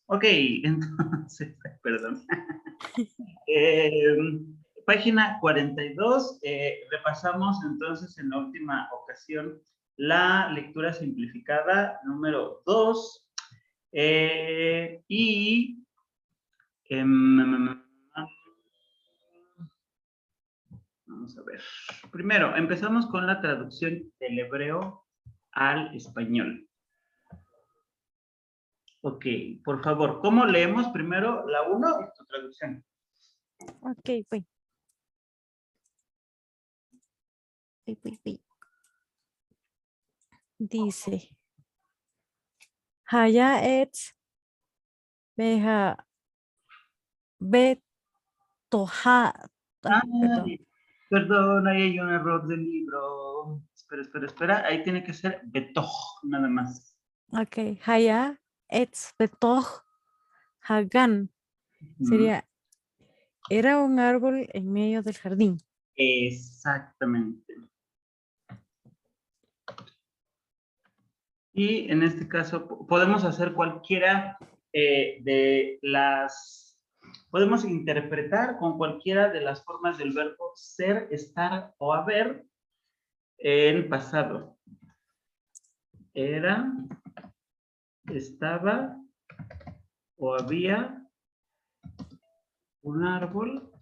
Ok, entonces, perdón. Página 42, repasamos entonces en la última ocasión la lectura simplificada número 2 y vamos a ver. Primero, empezamos con la traducción del hebreo al español. Ok, por favor, ¿cómo leemos primero la 1 y tu traducción? Ok, pues. Dice, Haya etz beja betoja. Perdón. Perdón, ahí hay un error del libro. Espera. Ahí tiene que ser betoj, nada más. Ok, Haya etz betoj hagan. Sería, era un árbol en medio del jardín. Exactamente. Y en este caso podemos hacer cualquiera de las, podemos interpretar con cualquiera de las formas del verbo ser, estar o haber en pasado. Era, estaba o había un árbol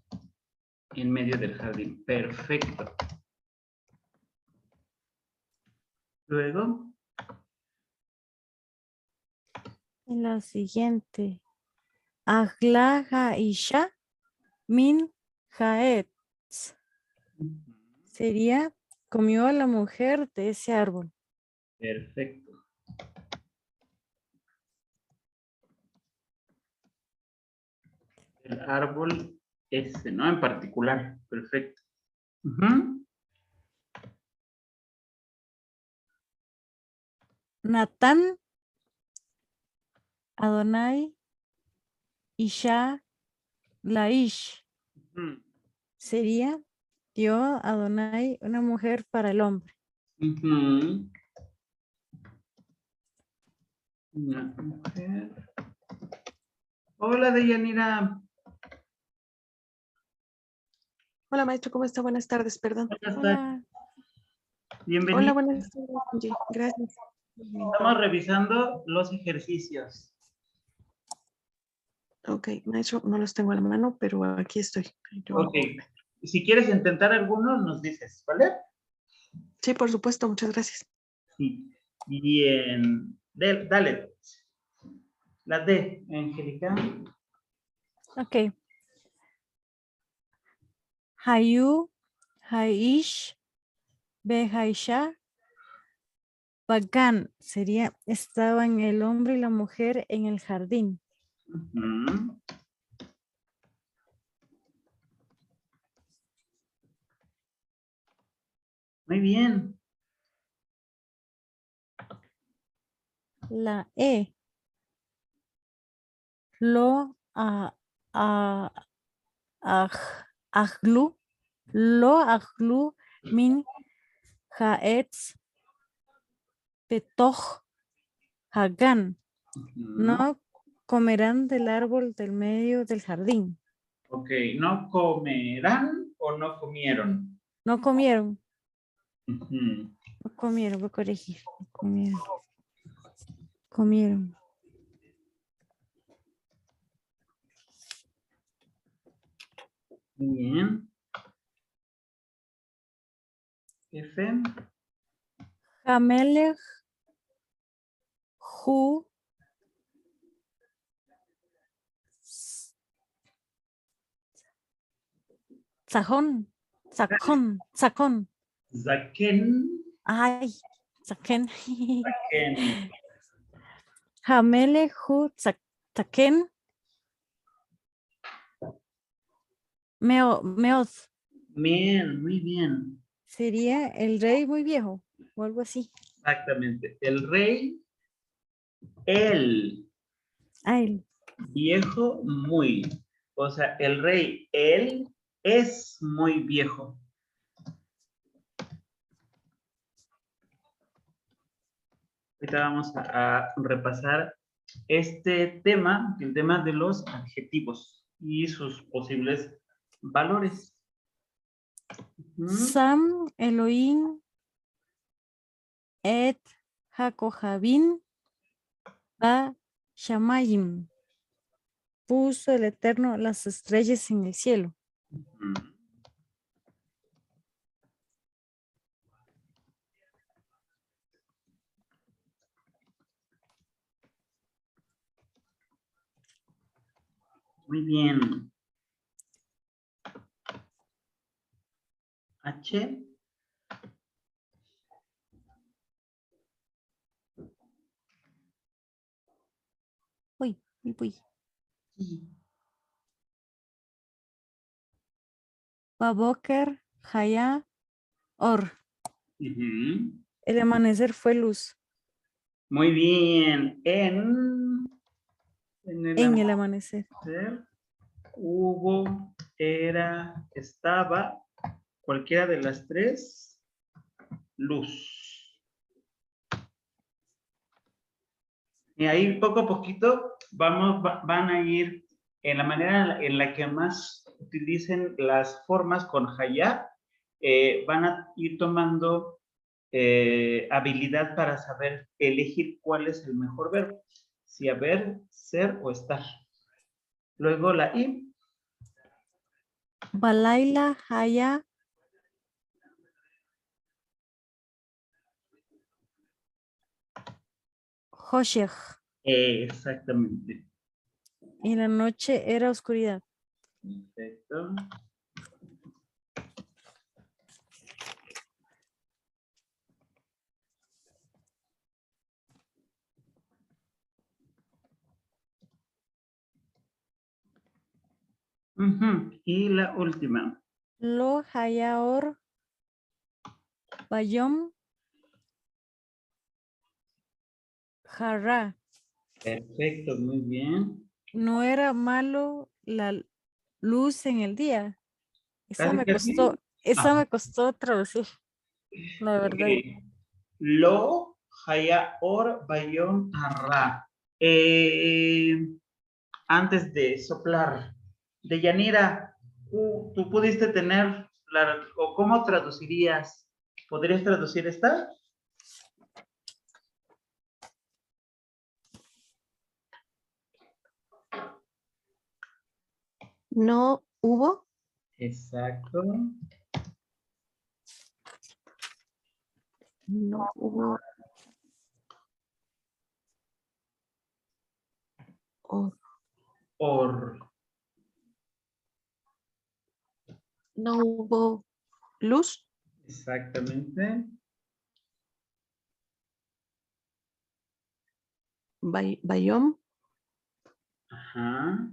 en medio del jardín. Perfecto. Luego. En la siguiente. Agla Haisha min haetz. Sería, comió a la mujer de ese árbol. Perfecto. El árbol ese, ¿no? En particular. Perfecto. Natán, Adonai, Isha, Laish. Sería, dio Adonai una mujer para el hombre. Una mujer. Hola, Deyanira. Hola, maestro, ¿cómo está? Buenas tardes, perdón. Hola. Bienvenido. Hola, buenas tardes. Angie. Gracias. Estamos revisando los ejercicios. Ok, maestro, no los tengo a la mano, pero aquí estoy. Ok. Si quieres intentar algunos, nos dices, ¿vale? Sí, por supuesto, muchas gracias. Sí. Bien. Dale. La D, Angélica. Ok. Hayu, Haish, Behaisha, Bagan. Sería, estaban el hombre y la mujer en el jardín. Muy bien. La E. Lo aglu min haetz betoch hagan. No comerán del árbol del medio del jardín. Ok, ¿no comerán o no comieron? No comieron. Ujú. No comieron, voy a corregir. No comieron. Comieron. Bien. F. Hamelech hu Sajón. Sajón. Sajón. Zaken. Ay, Zaken. Zaken. Hamelech hu Zaken. Meoz. Bien, muy bien. Sería el rey muy viejo o algo así. Exactamente. El rey, el Ay, viejo, muy. O sea, el rey, él es muy viejo. Ahorita vamos a repasar este tema, el tema de los adjetivos y sus posibles valores. Sam Elohim et Hakohabim ba Shamayim. Puso el Eterno las estrellas en el cielo. Muy bien. H. Uy. I. Baboker Haya Or. Ujú. El amanecer fue luz. Muy bien. En En el amanecer. amanecer, hubo, era, estaba, cualquiera de las tres, luz. Y ahí poco a poquito van a ir en la manera en la que más utilicen las formas con Hayá, van a ir tomando habilidad para saber elegir cuál es el mejor verbo. Si haber, ser o estar. Luego la I. Balaila Haya Hoshech. Exactamente. En la noche era oscuridad. Perfecto. Y la última. Lo Haya Or Bayom Hara. Perfecto, muy bien. No era malo la luz en el día. Esa Casi, me casi. costó traducir, la Ok. verdad. Lo haya or bayom arra. Antes de soplar, Deyanira, ¿tú pudiste tener o cómo traducirías? ¿Podrías traducir esta? No hubo. Exacto. No hubo. Or. No hubo luz. Exactamente. Bayom. Ajá.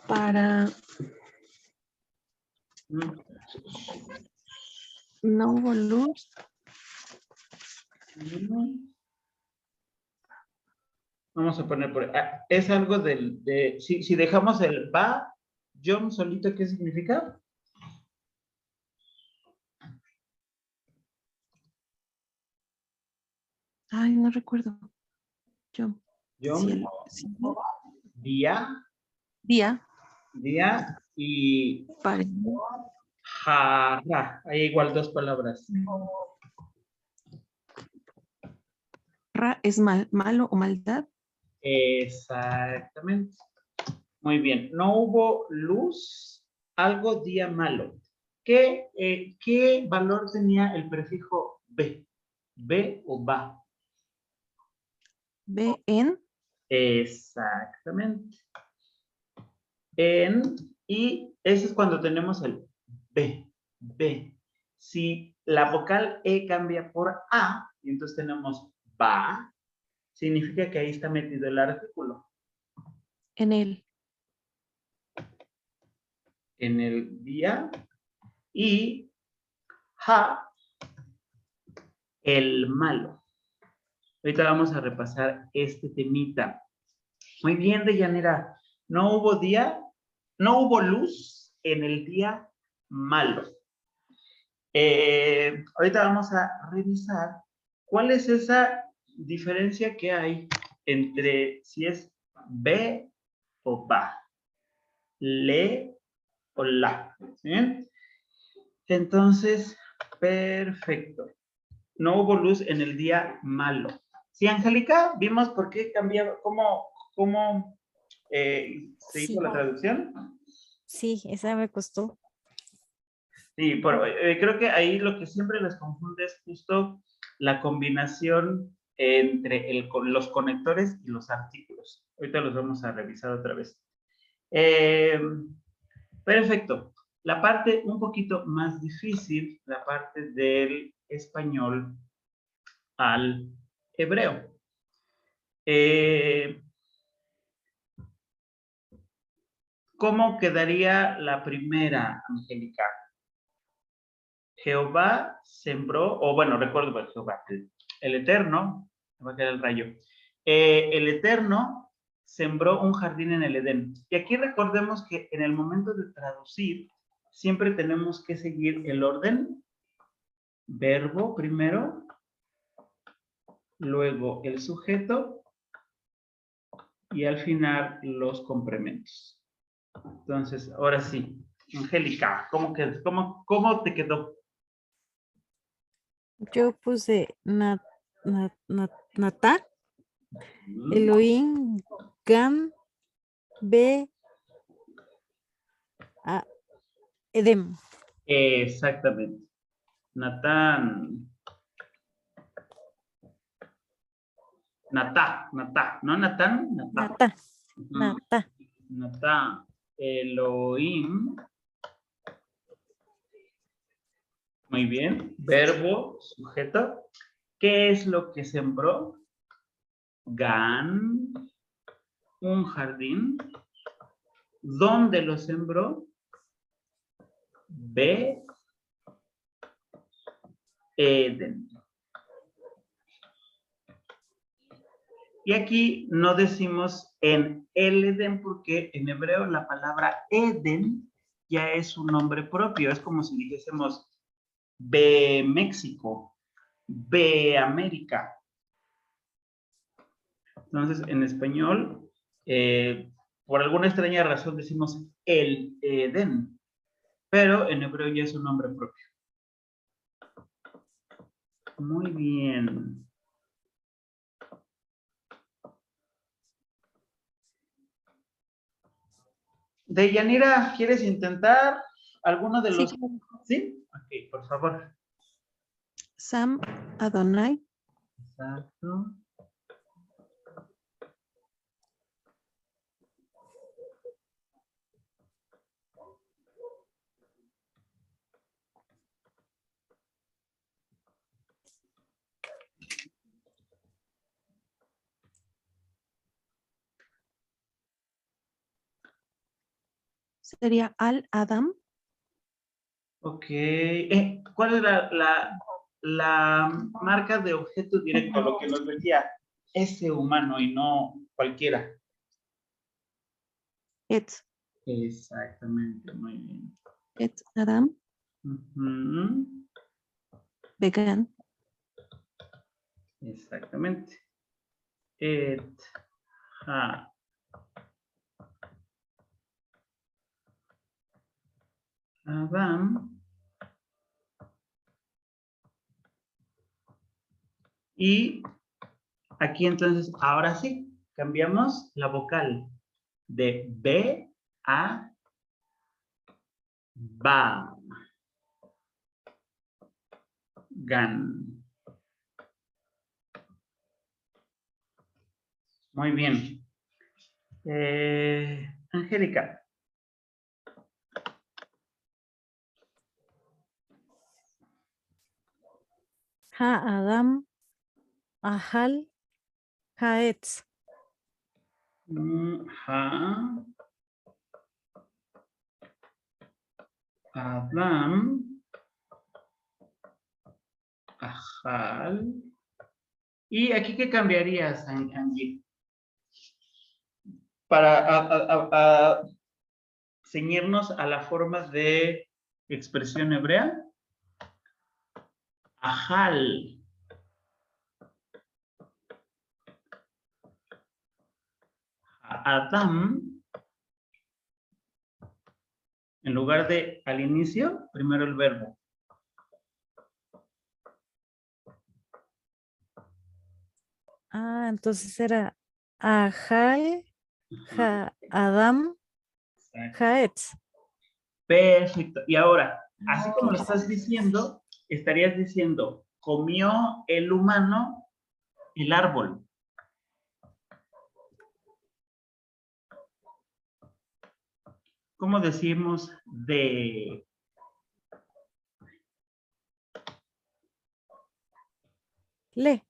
Para. No hubo luz. Vamos a poner por... es algo si dejamos el va, John solito, ¿qué significa? Ay, no recuerdo. John, día y jarra. Hay igual dos palabras. Ra es malo o maldad. Exactamente. Muy bien. No hubo luz, algo día malo. ¿Qué valor tenía el prefijo B? ¿B o va? B en. Exactamente. Y ese es cuando tenemos el B. Si la vocal E cambia por A, y entonces tenemos va, significa que ahí está metido el artículo. En él. En el día. Y ja, el malo. Ahorita vamos a repasar este temita. Muy bien, Deyanira. No hubo día, no hubo luz, en el día malo. Ahorita vamos a revisar cuál es esa diferencia que hay entre si es be o ba, le o la. ¿Sí? Entonces, perfecto. No hubo luz en el día malo. Sí, Angélica, vimos por qué cambiaba, cómo se hizo Sí, la traducción. sí, esa me costó. Sí, creo que ahí lo que siempre les confunde es justo la combinación entre los conectores y los artículos. Ahorita los vamos a revisar otra vez. Perfecto. La parte un poquito más difícil, la parte del español al hebreo. ¿Cómo quedaría la primera, Angélica? Jehová sembró, o bueno, recuerdo, pues, Jehová, el Eterno, me va a quedar el rayo. El Eterno sembró un jardín en el Edén. Y aquí recordemos que en el momento de traducir, siempre tenemos que seguir el orden. Verbo primero, luego el sujeto y al final los complementos. Entonces, ahora sí, Angélica, ¿cómo te quedó? Yo puse Natá, Elohim, Gam, Be, Edem. Exactamente. Natán. Natá, ¿no Natán? Natá, Natá. Natá, Elohim. Muy bien. Verbo, sujeto. ¿Qué es lo que sembró? Gan, un jardín. ¿Dónde lo sembró? Be, Eden. Y aquí no decimos en el Edén porque en hebreo la palabra Eden ya es un nombre propio. Es como si dijésemos Ve México, Ve América. Entonces, en español, por alguna extraña razón decimos el Edén, pero en hebreo ya es un nombre propio. Muy bien. Deyanira, ¿quieres intentar alguno de los? Sí. ¿Sí? Ok, por favor. Sam Adonai. Exacto. Sería Al Adam. Ok. ¿Cuál es la marca de objeto directo? Lo que nos decía ese humano y no cualquiera. Et. Exactamente, muy bien. Et Adam. Ujú. Vegan. Exactamente. Et, ha. Adam. Y aquí entonces, ahora sí, cambiamos la vocal de B a ba. Gan. Muy bien. Angélica. Ha Adam, Ahal, Haetz. Ha. Adam. Ajal. ¿Y aquí qué cambiarías, Angie? Para ceñirnos a la forma de expresión hebrea. Ajal. Adam. En lugar de al inicio, primero el verbo. Ah, entonces era Ajal, Adam, Haetz. Perfecto. Y ahora, así como lo Ok. estás diciendo, estarías diciendo, comió el humano el árbol. ¿Cómo decimos de? Le.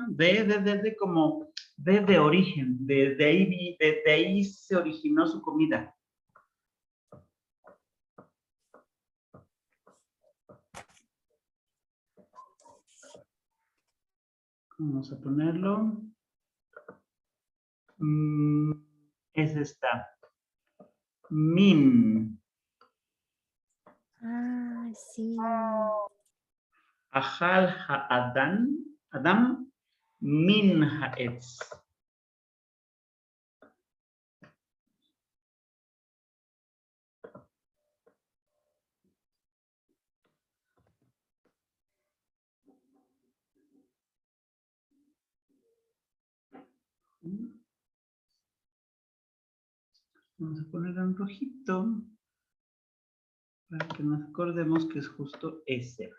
De como de origen, de ahí, de ahí se originó su comida. Vamos a ponerlo. Es esta. Min. Ah, sí. Ajal Adam min haetz. Vamos a poner un rojito para que nos acordemos que es justo ese.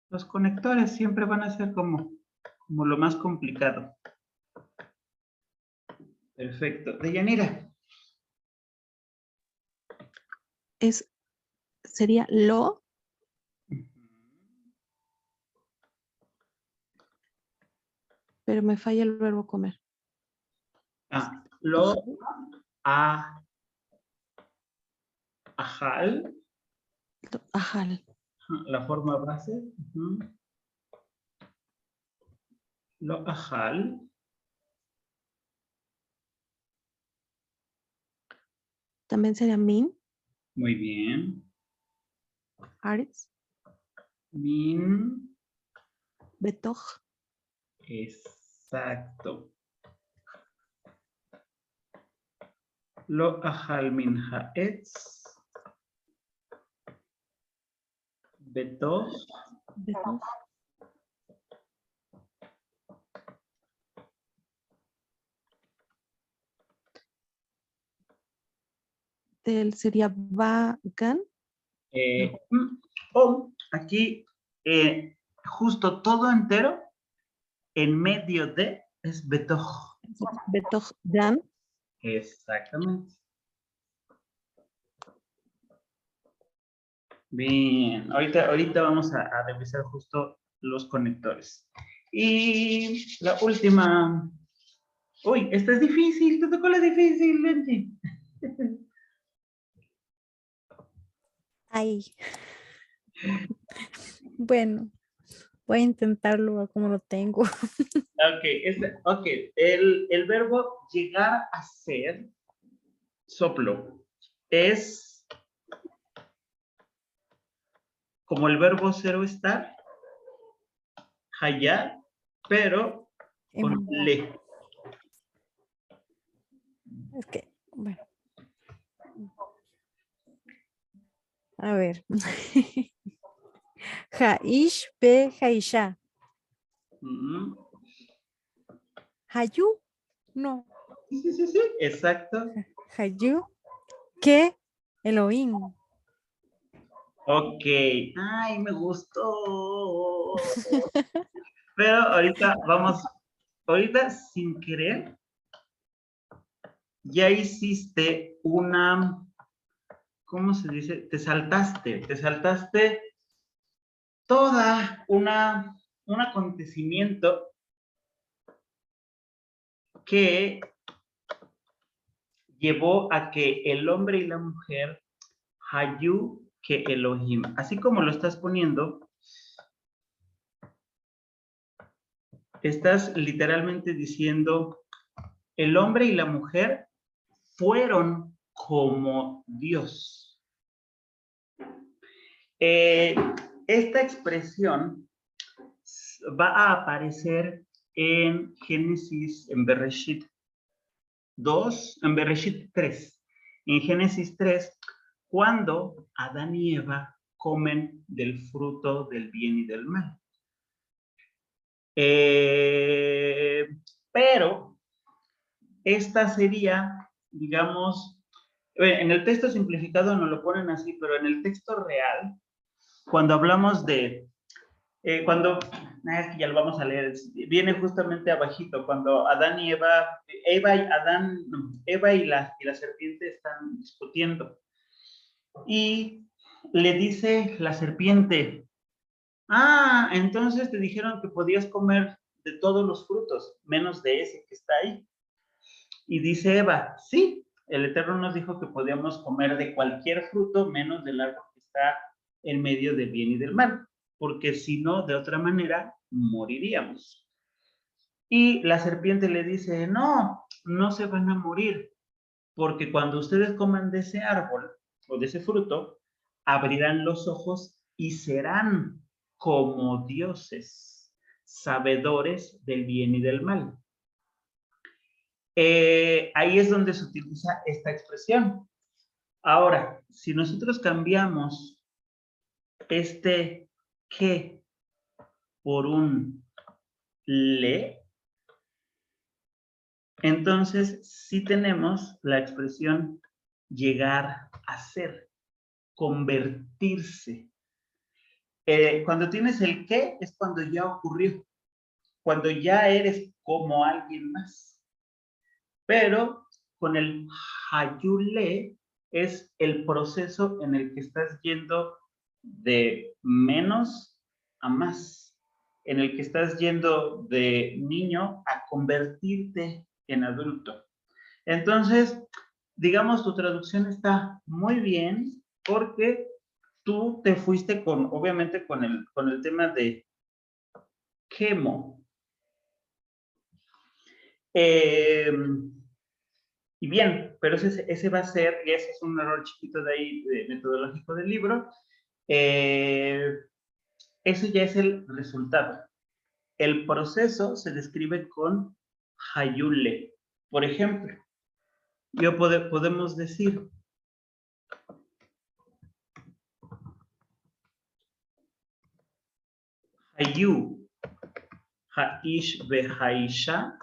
Los conectores siempre van a ser como lo más complicado. Perfecto. Deyanira. Sería lo, pero me falla el verbo comer. Lo ajal. Ajal. La forma base. Lo ajal. También sería min, Muy bien. aritz, Min. betoch, Exacto. Lo ajal min haetz. Betoch. betoch. Sería vagan. Aquí, justo todo entero, en medio de, es betoch. Betoch gan. Exactamente. Bien, ahorita vamos a revisar justo los conectores. Y la última. Uy, esta es difícil, te tocó la difícil, Lenchi. Ay. Bueno, voy a intentarlo a como lo tengo. Ok, el verbo llegar a ser soplo es como el verbo ser o estar, hayar, pero con le. Es que, bueno. A ver. Haish be Haisha. Hayu. No. Sí, exacto. Hayu. Que Elohim. Ok. Ay, me gustó. Pero ahorita sin querer, ya hiciste una, ¿cómo se dice? Te saltaste toda un acontecimiento que llevó a que el hombre y la mujer Hayu que Elohim. Así como lo estás poniendo, estás literalmente diciendo el hombre y la mujer fueron como Dios. Esta expresión va a aparecer en Génesis, en Bereshit 2, en Bereshit 3. En Génesis 3, cuando Adán y Eva comen del fruto del bien y del mal. Pero esta sería, digamos, en el texto simplificado no lo ponen así, pero en el texto real, cuando hablamos de, es que ya lo vamos a leer, viene justamente abajito, cuando Adán y Eva y la serpiente están discutiendo. Y le dice la serpiente, entonces te dijeron que podías comer de todos los frutos, menos de ese que está ahí. Y dice Eva, sí, el Eterno nos dijo que podíamos comer de cualquier fruto, menos del árbol que está en medio del bien y del mal, porque si no, de otra manera, moriríamos. Y la serpiente le dice, no, no se van a morir, porque cuando ustedes coman de ese árbol o de ese fruto, abrirán los ojos y serán como dioses, sabedores del bien y del mal. Ahí es donde se utiliza esta expresión. Ahora, si nosotros cambiamos este que por un le, entonces sí tenemos la expresión llegar a ser, convertirse. Cuando tienes el que es cuando ya ocurrió, cuando ya eres como alguien más. Pero con el hayule es el proceso en el que estás yendo de menos a más, en el que estás yendo de niño a convertirte en adulto. Entonces, digamos, tu traducción está muy bien porque tú te fuiste obviamente con el tema de quemo. Y bien, pero ese va a ser, y ese es un error chiquito de ahí, metodológico del libro, eso ya es el resultado. El proceso se describe con hayule. Por ejemplo, podemos decir, hayu, haish behaisha,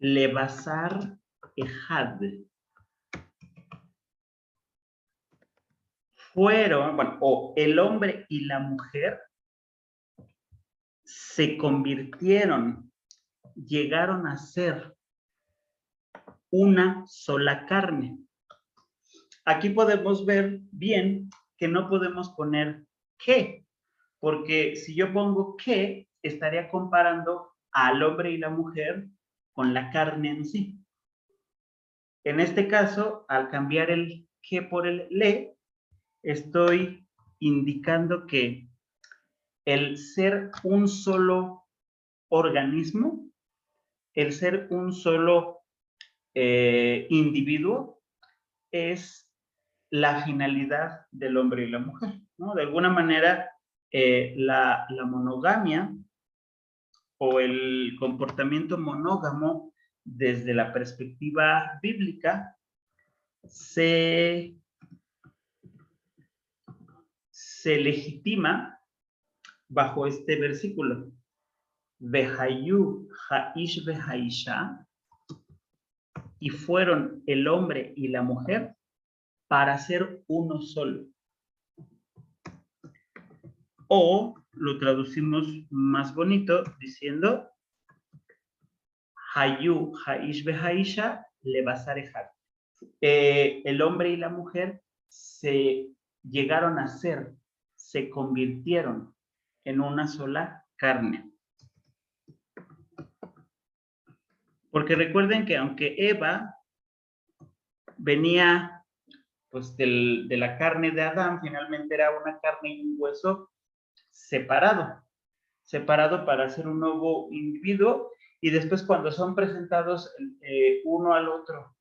lebasar ehad. Fueron, bueno, o el hombre y la mujer se convirtieron, llegaron a ser una sola carne. Aquí podemos ver bien que no podemos poner que, porque si yo pongo que, estaría comparando al hombre y la mujer con la carne en sí. En este caso, al cambiar el que por el le, estoy indicando que el ser un solo organismo, el ser un solo individuo, es la finalidad del hombre y la mujer, ¿no? De alguna manera, la monogamia o el comportamiento monógamo desde la perspectiva bíblica se legitima bajo este versículo. Vehayu haish behaisha, y fueron el hombre y la mujer para ser uno solo. O lo traducimos más bonito diciendo hayu haish behaisha lebasar ehad. El hombre y la mujer se llegaron a ser, se convirtieron en una sola carne. Porque recuerden que aunque Eva venía pues de la carne de Adán, finalmente era una carne y un hueso separado. separado para hacer un nuevo individuo, y después cuando son presentados uno al otro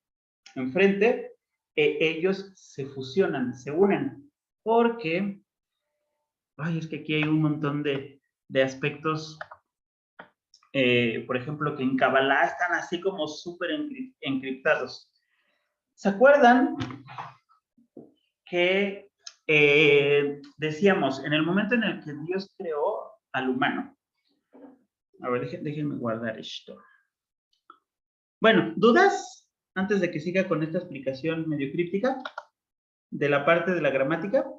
enfrente, ellos se fusionan, se unen, porque, ay, es que aquí hay un montón de aspectos, por ejemplo, que en Kabbalah están así como súper encriptados. ¿Se acuerdan que decíamos, en el momento en el que Dios creó al humano? A ver, déjenme guardar esto. Bueno, ¿dudas? Antes de que siga con esta explicación medio críptica de la parte de la gramática.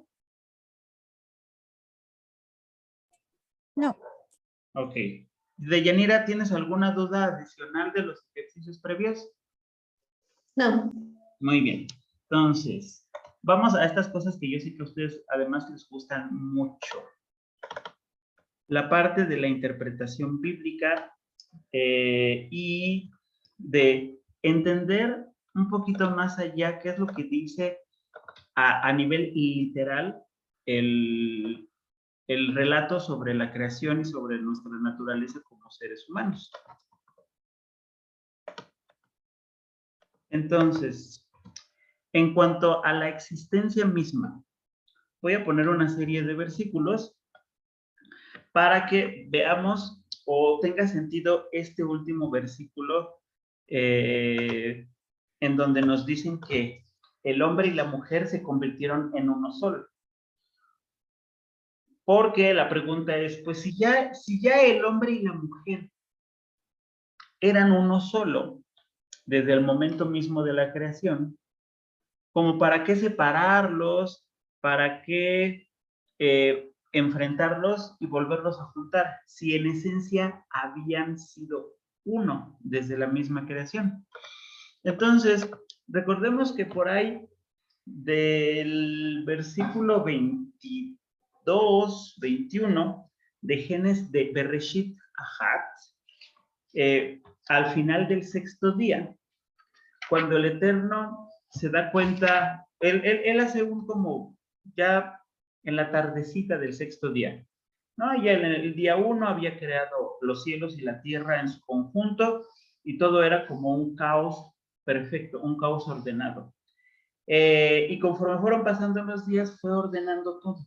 No. Ok. Deyanira, ¿tienes alguna duda adicional de los ejercicios previos? No. Muy bien. Entonces, vamos a estas cosas que yo sé que a ustedes además les gustan mucho. La parte de la interpretación bíblica y de entender un poquito más allá qué es lo que dice a nivel literal el relato sobre la creación y sobre nuestra naturaleza como seres humanos. Entonces, en cuanto a la existencia misma, voy a poner una serie de versículos para que veamos o tenga sentido este último versículo en donde nos dicen que el hombre y la mujer se convirtieron en uno solo. Porque la pregunta es, pues si ya el hombre y la mujer eran uno solo desde el momento mismo de la creación, ¿como para qué separarlos? ¿Para qué enfrentarlos y volverlos a juntar? Si en esencia habían sido uno desde la misma creación. Entonces, recordemos que por ahí del versículo 22, 21 de Génesis de Bereshit Ahat, al final del sexto día, cuando el Eterno se da cuenta, él hace un como ya en la tardecita del sexto día, ¿no? Ya en el día 1 había creado los cielos y la tierra en su conjunto y todo era como un caos perfecto, un caos ordenado. Y conforme fueron pasando los días, fue ordenando todo.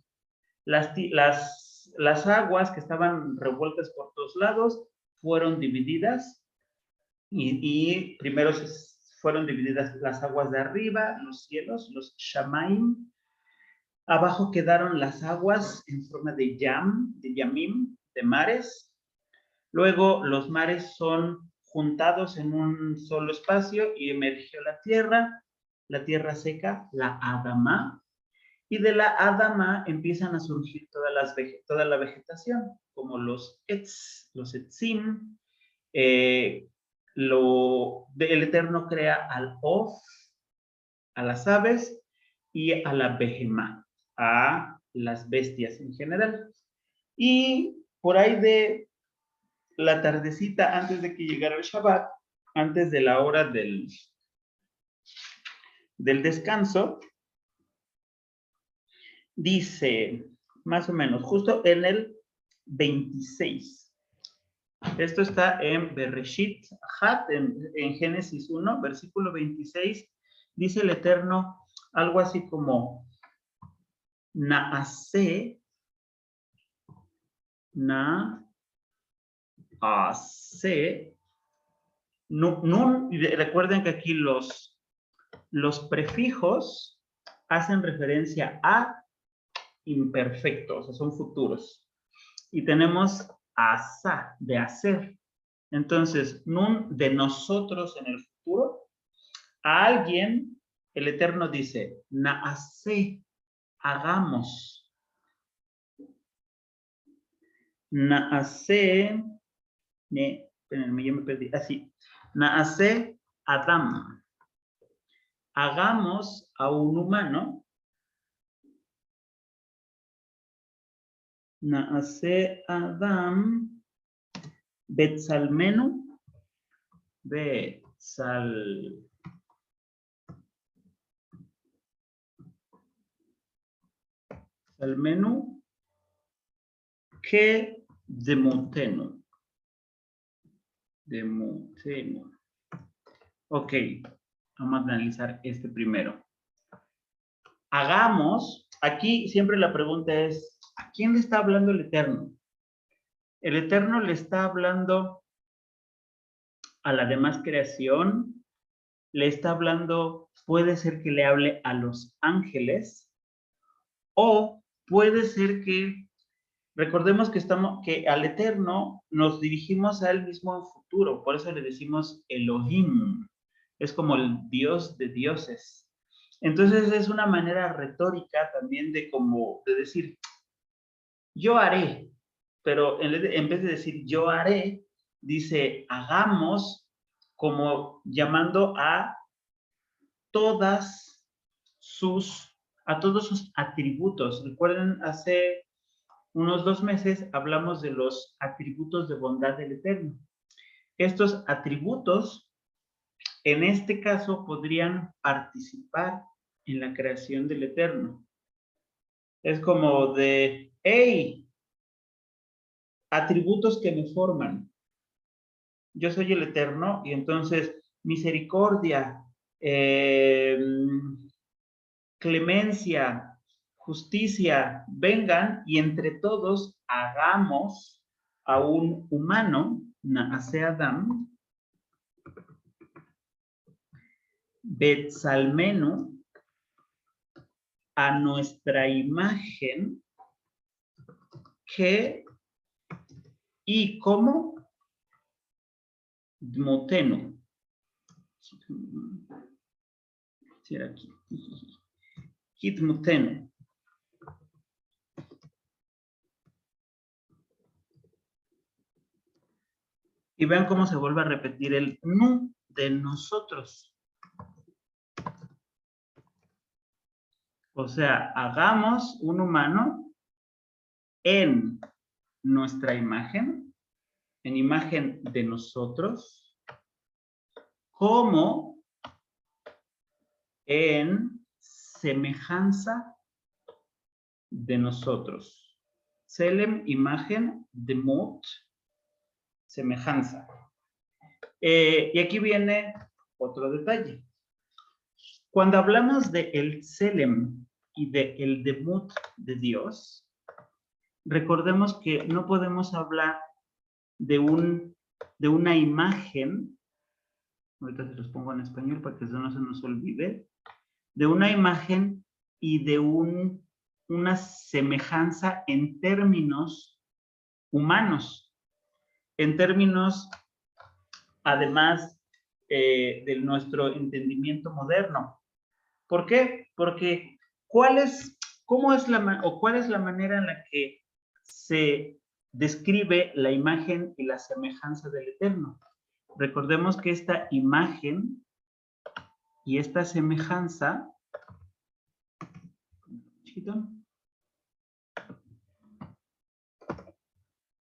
Las aguas que estaban revueltas por todos lados fueron divididas y primero fueron divididas las aguas de arriba, los cielos, los shamaim. Abajo quedaron las aguas en forma de yamim, de mares. Luego los mares son juntados en un solo espacio y emergió la tierra seca, la Adama, y de la Adama empiezan a surgir toda la vegetación, como los etzim, el Eterno crea al Of, a las aves y a la Behemá, a las bestias en general. Y por ahí de la tardecita, antes de que llegara el Shabbat, antes de la hora del descanso, dice, más o menos, justo en el 26. Esto está en Bereshit Hat, en Génesis 1, versículo 26. Dice el Eterno algo así como, Naase, recuerden que aquí los prefijos hacen referencia a imperfectos, o sea, son futuros. Y tenemos asa, de hacer. Entonces, nun, de nosotros en el futuro, a alguien, el Eterno dice, naase, hagamos. Naase, espérenme, ya me perdí, así. Naase Adam. Hagamos a un humano. Naase Adam. Betzalmenu. Betzalmenu. Que Demoteno. Demoteno. Ok, vamos a analizar este primero. Hagamos, aquí siempre la pregunta es, ¿a quién le está hablando el Eterno? El Eterno le está hablando a la demás creación, le está hablando, puede ser que le hable a los ángeles, o puede ser que, recordemos que al Eterno nos dirigimos a él mismo en futuro, por eso le decimos Elohim, es como el Dios de dioses. Entonces es una manera retórica también de decir, yo haré, pero en vez de decir yo haré, dice hagamos, como llamando a todos sus atributos. Recuerden, hace unos 2 meses hablamos de los atributos de bondad del Eterno. Estos atributos, en este caso, podrían participar en la creación del Eterno. Es como de, hey, atributos que me forman. Yo soy el Eterno y entonces misericordia, clemencia, justicia, vengan y entre todos hagamos a un humano, Naase Adam, Betzalmenu, a nuestra imagen, que y como Dmotenu. Aquí. Hitmutenu. Y vean cómo se vuelve a repetir el nu de nosotros. O sea, hagamos un humano en nuestra imagen, en imagen de nosotros, como en semejanza de nosotros. Selem, imagen, demot, semejanza. Y aquí viene otro detalle. Cuando hablamos de el Selem y de el demut de Dios, recordemos que no podemos hablar de una imagen, ahorita se los pongo en español para que eso no se nos olvide, de una imagen y de una semejanza en términos humanos, en términos, además, de nuestro entendimiento moderno. ¿Por qué? Porque ¿cuál es la manera en la que se describe la imagen y la semejanza del Eterno? Recordemos que esta imagen y esta semejanza,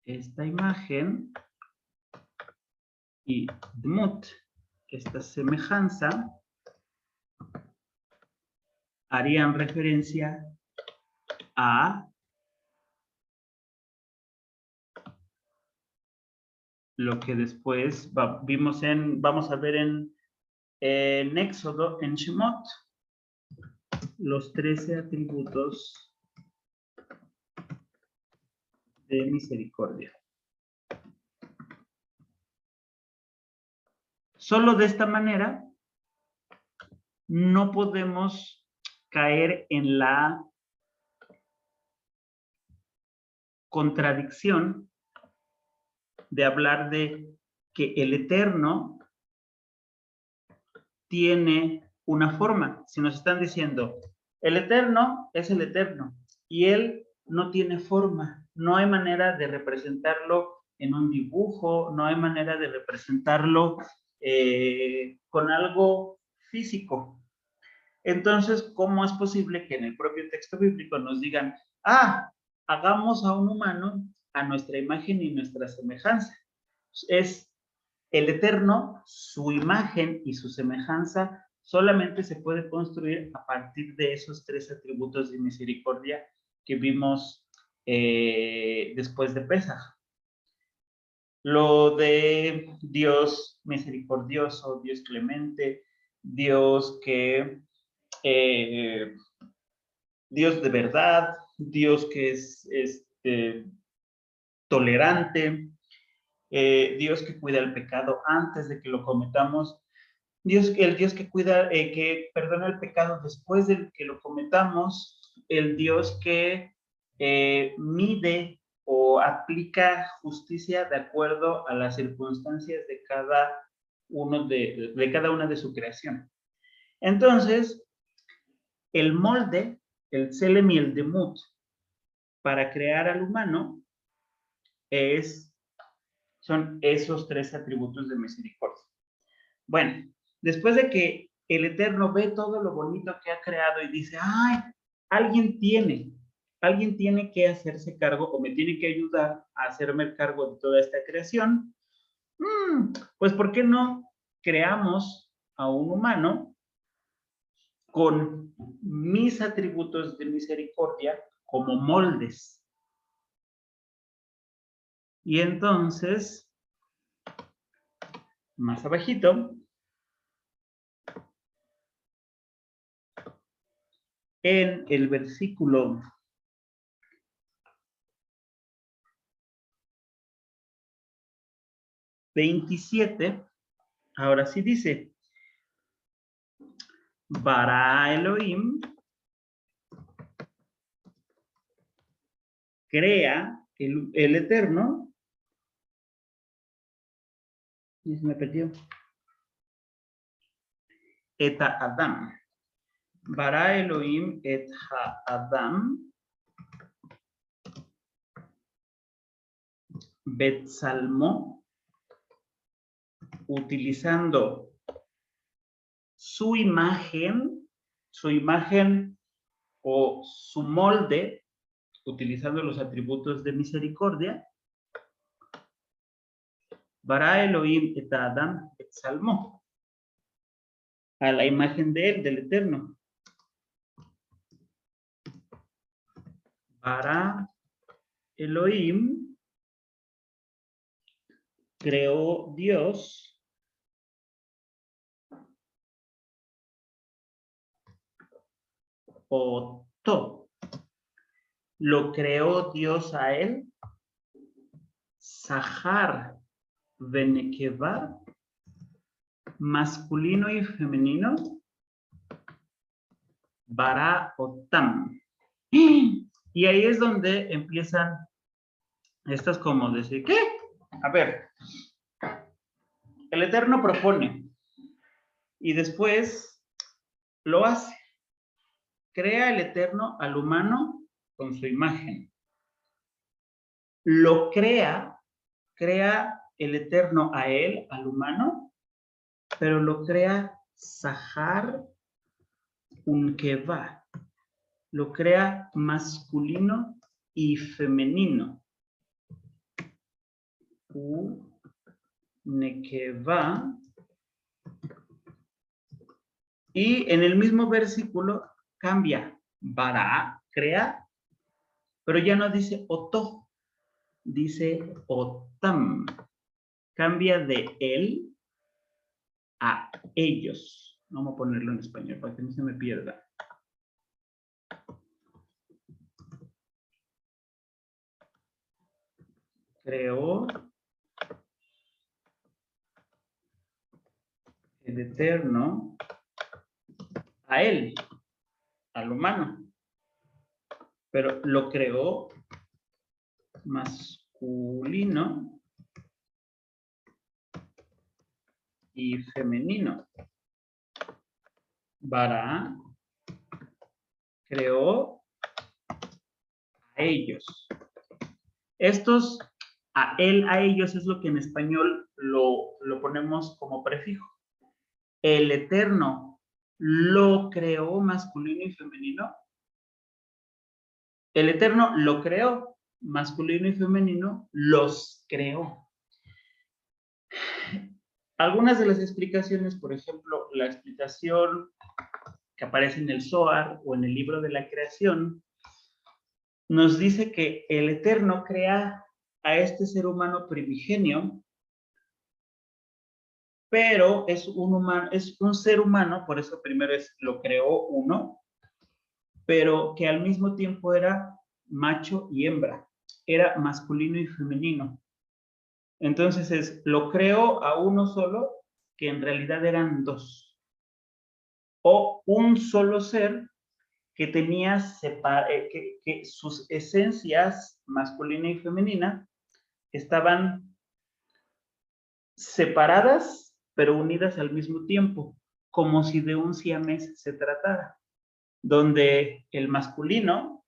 esta imagen y dmut, esta semejanza, harían referencia a lo que después vamos a ver en Éxodo, en Shemot, los 13 atributos de misericordia. Solo de esta manera no podemos caer en la contradicción de hablar de que el Eterno tiene una forma. Si nos están diciendo, el Eterno es el Eterno y Él no tiene forma, no hay manera de representarlo en un dibujo, no hay manera de representarlo con algo físico. Entonces, ¿cómo es posible que en el propio texto bíblico nos digan, hagamos a un humano a nuestra imagen y nuestra semejanza? Es el Eterno, su imagen y su semejanza solamente se puede construir a partir de esos 3 atributos de misericordia que vimos después de Pesaj. Lo de Dios misericordioso, Dios clemente, Dios que, Dios de verdad, Dios que es tolerante, Dios que cuida el pecado antes de que lo cometamos, el Dios que cuida, que perdona el pecado después de que lo cometamos, el Dios que mide o aplica justicia de acuerdo a las circunstancias de cada cada una de su creación. Entonces, el molde, el Tselem y el Demut para crear al humano son esos tres atributos de misericordia. Bueno, después de que el Eterno ve todo lo bonito que ha creado y dice, ay, alguien tiene que hacerse cargo o me tiene que ayudar a hacerme cargo de toda esta creación, pues ¿por qué no creamos a un humano con mis atributos de misericordia como moldes? Y entonces, más abajito, en el versículo 27, ahora sí dice, Bara Elohim crea el Eterno, y se me perdió, Eta Adam. Bara Elohim et ha Adam Betsalmo, utilizando su imagen o su molde, utilizando los atributos de misericordia. Bara Elohim et Adam Betsalmo, a la imagen de él, del Eterno. Bara Elohim, creó Dios Oto. Lo creó Dios a él. Sahar Benekeva, masculino y femenino. Bara Otam. Y ahí es donde empiezan estas como decir, ¿qué? A ver, el Eterno propone y después lo hace. Crea el Eterno al humano con su imagen. Lo crea el Eterno a él, al humano, pero lo crea Sahar Unkeva. Lo crea masculino y femenino. Nekeva. Y en el mismo versículo cambia. Bara, crea, pero ya no dice Oto, dice Otam. Cambia de él a ellos. Vamos a ponerlo en español para que no se me pierda. Creó el Eterno a él, al humano, pero lo creó masculino y femenino. Bara creó a ellos. Estos, a él, a ellos, es lo que en español lo ponemos como prefijo. El Eterno lo creó masculino y femenino. El Eterno lo creó masculino y femenino, los creó. Algunas de las explicaciones, por ejemplo, la explicación que aparece en el Zohar o en el libro de la creación, nos dice que el Eterno crea a este ser humano primigenio, pero es un ser humano, por eso primero lo creó uno, pero que al mismo tiempo era macho y hembra, era masculino y femenino. Entonces lo creó a uno solo, que en realidad eran dos. O un solo ser que tenía que sus esencias masculina y femenina estaban separadas, pero unidas al mismo tiempo, como si de un siamés se tratara, donde el masculino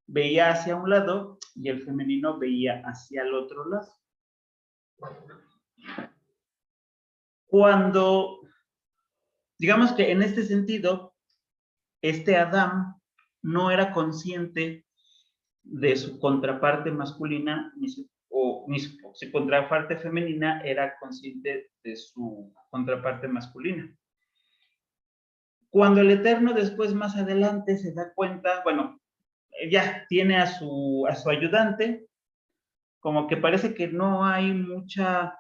veía hacia un lado y el femenino veía hacia el otro lado. Cuando, digamos que en este sentido, este Adán no era consciente de su contraparte masculina, ni su contraparte femenina era consciente de su contraparte masculina. Cuando el Eterno después, más adelante, se da cuenta, bueno, ya tiene a su ayudante, como que parece que no hay mucha,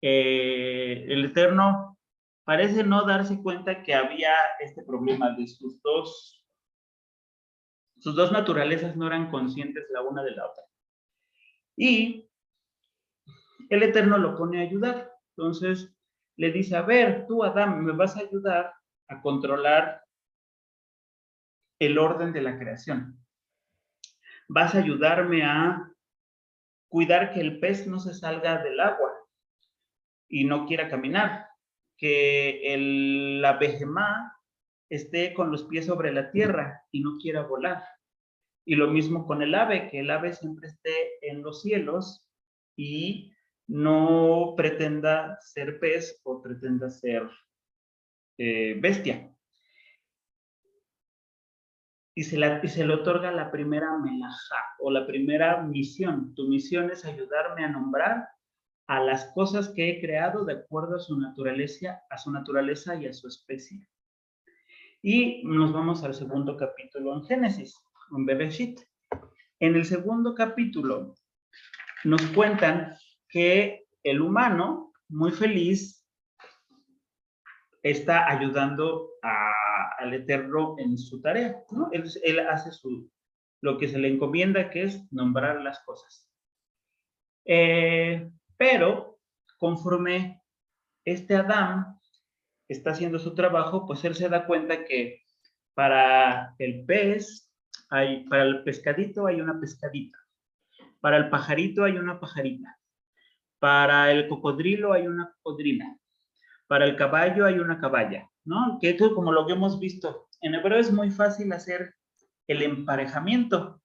el Eterno parece no darse cuenta que había este problema de sus dos naturalezas no eran conscientes la una de la otra. Y el Eterno lo pone a ayudar. Entonces le dice, a ver, tú, Adán, me vas a ayudar a controlar el orden de la creación. Vas a ayudarme a cuidar que el pez no se salga del agua y no quiera caminar, que la behemá esté con los pies sobre la tierra y no quiera volar. Y lo mismo con el ave, que el ave siempre esté en los cielos y no pretenda ser pez o pretenda ser bestia. Y se le otorga la primera melajá o la primera misión. Tu misión es ayudarme a nombrar a las cosas que he creado de acuerdo a su naturaleza y a su especie. Y nos vamos al segundo capítulo en Génesis, en Bereshit. En el segundo capítulo nos cuentan que el humano, muy feliz, está ayudando al Eterno en su tarea, ¿no? Él hace lo que se le encomienda, que es nombrar las cosas. Pero conforme este Adán está haciendo su trabajo, pues él se da cuenta que para el pez, para el pescadito hay una pescadita, para el pajarito hay una pajarita, para el cocodrilo hay una cocodrila, para el caballo hay una caballa, ¿no? Que esto, como lo que hemos visto, en hebreo es muy fácil hacer el emparejamiento.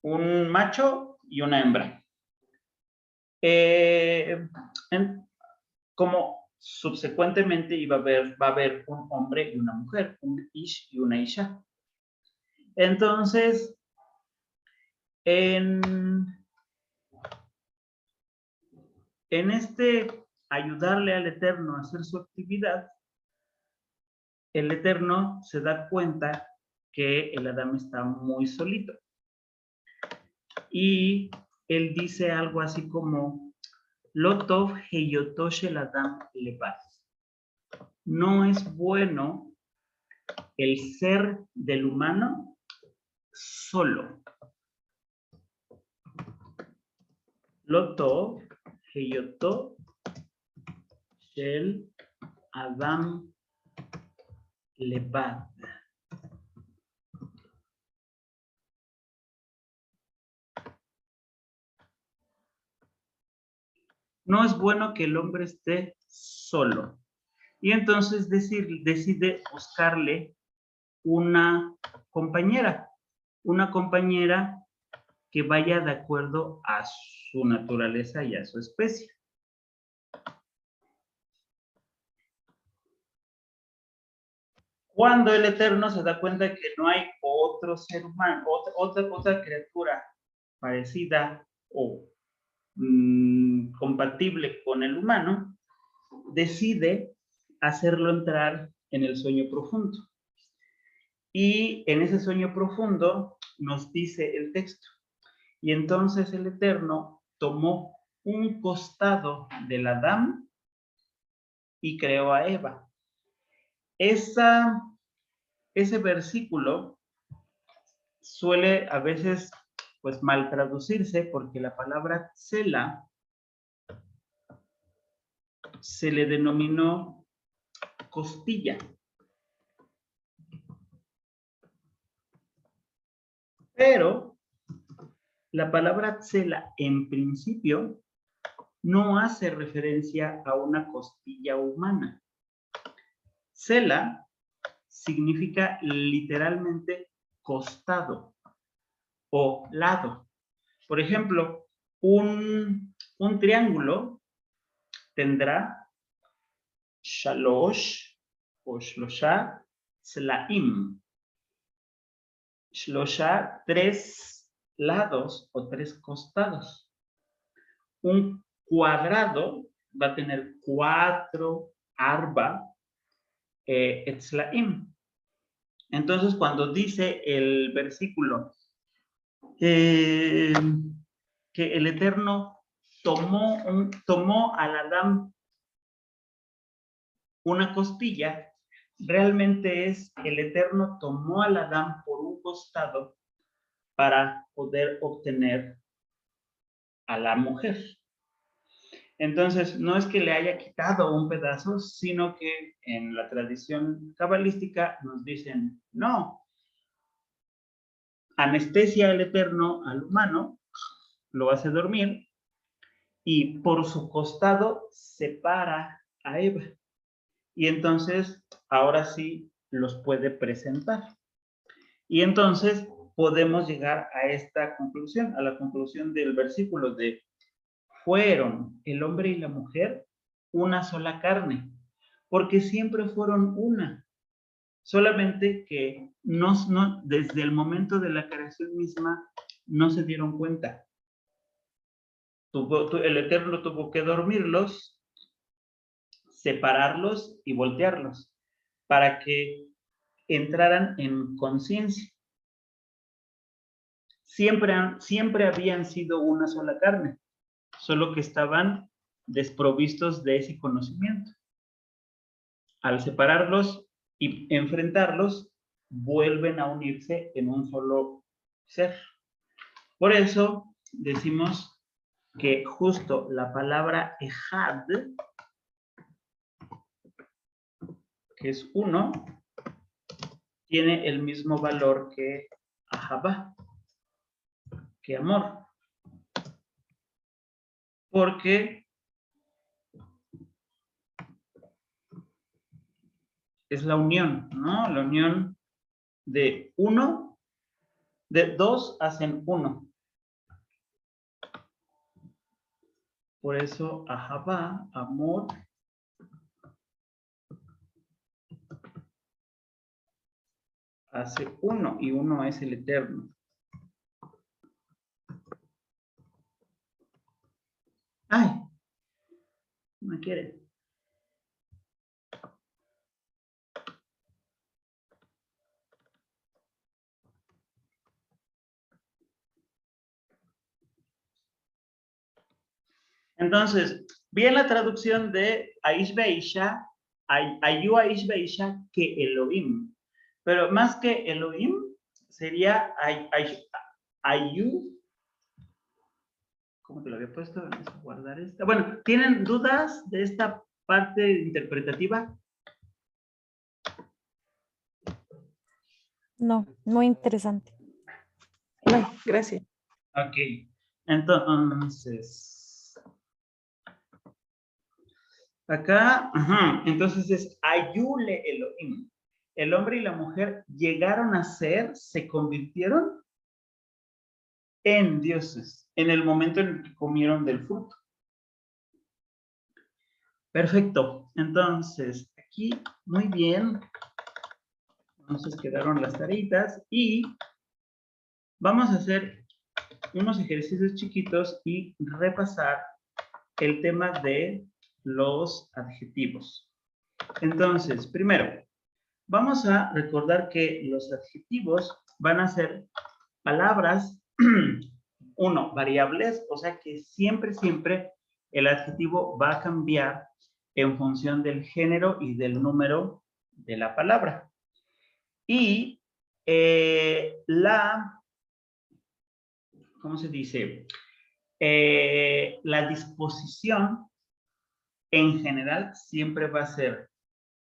Un macho y una hembra. Como subsecuentemente va a haber un hombre y una mujer, un ish y una isha. Entonces, en este ayudarle al Eterno a hacer su actividad, el Eterno se da cuenta que el Adán está muy solito. Y él dice algo así como, Lotov heyoto shel Adam levad. No es bueno el ser del humano solo. Lotov heyoto shel Adam levad. No es bueno que el hombre esté solo. Y entonces decide buscarle una compañera que vaya de acuerdo a su naturaleza y a su especie. Cuando el Eterno se da cuenta que no hay otro ser humano, otra criatura parecida o compatible con el humano, decide hacerlo entrar en el sueño profundo. Y en ese sueño profundo nos dice el texto, Y entonces el Eterno tomó un costado del Adán y creó a Eva. Ese versículo suele a veces pues mal traducirse porque la palabra tsela se le denominó costilla. Pero la palabra tsela en principio no hace referencia a una costilla humana. Tsela significa literalmente costado o lado. Por ejemplo, un triángulo tendrá shalosh o shlosha tslaim. Shlosha, 3 lados o 3 costados. Un cuadrado va a tener 4 arba etzlaim. Entonces, cuando dice el versículo que el Eterno tomó al Adán una costilla, realmente es el Eterno tomó al Adán por un costado para poder obtener a la mujer. Entonces, no es que le haya quitado un pedazo, sino que en la tradición cabalística nos dicen, no, anestesia el Eterno al humano, lo hace dormir, y por su costado separa a Eva. Y entonces, ahora sí los puede presentar. Y entonces podemos llegar a esta conclusión, a la conclusión del versículo de fueron el hombre y la mujer una sola carne, porque siempre fueron una, solamente que desde el momento de la creación misma no se dieron cuenta. El Eterno tuvo que dormirlos, separarlos y voltearlos para que entraran en conciencia. Siempre habían sido una sola carne, solo que estaban desprovistos de ese conocimiento. Al separarlos y enfrentarlos, vuelven a unirse en un solo ser. Por eso decimos que justo la palabra ejad, que es uno, tiene el mismo valor que ahabá, que amor. Porque es la unión, ¿no? La unión de uno, de dos hacen uno. Por eso, ahabá, amor, hace uno y uno es el Eterno. ¡Ay! No quiere. Entonces, bien la traducción de Aish Beisha, Ayu Aish Beisha, que Elohim. Pero más que Elohim, sería Ayu. ¿Cómo te lo había puesto? Vamos a guardar esta. Bueno, ¿tienen dudas de esta parte interpretativa? No, muy interesante. No, gracias. Ok, entonces, acá, entonces es Ayule Elohim. El hombre y la mujer llegaron a ser, se convirtieron en dioses, en el momento en el que comieron del fruto. Perfecto, entonces, aquí, muy bien. Entonces quedaron las tareitas y vamos a hacer unos ejercicios chiquitos y repasar el tema de los adjetivos. Entonces, primero, vamos a recordar que los adjetivos van a ser palabras uno, variables, o sea que siempre, siempre el adjetivo va a cambiar en función del género y del número de la palabra. Y ¿cómo se dice? La disposición en general siempre va a ser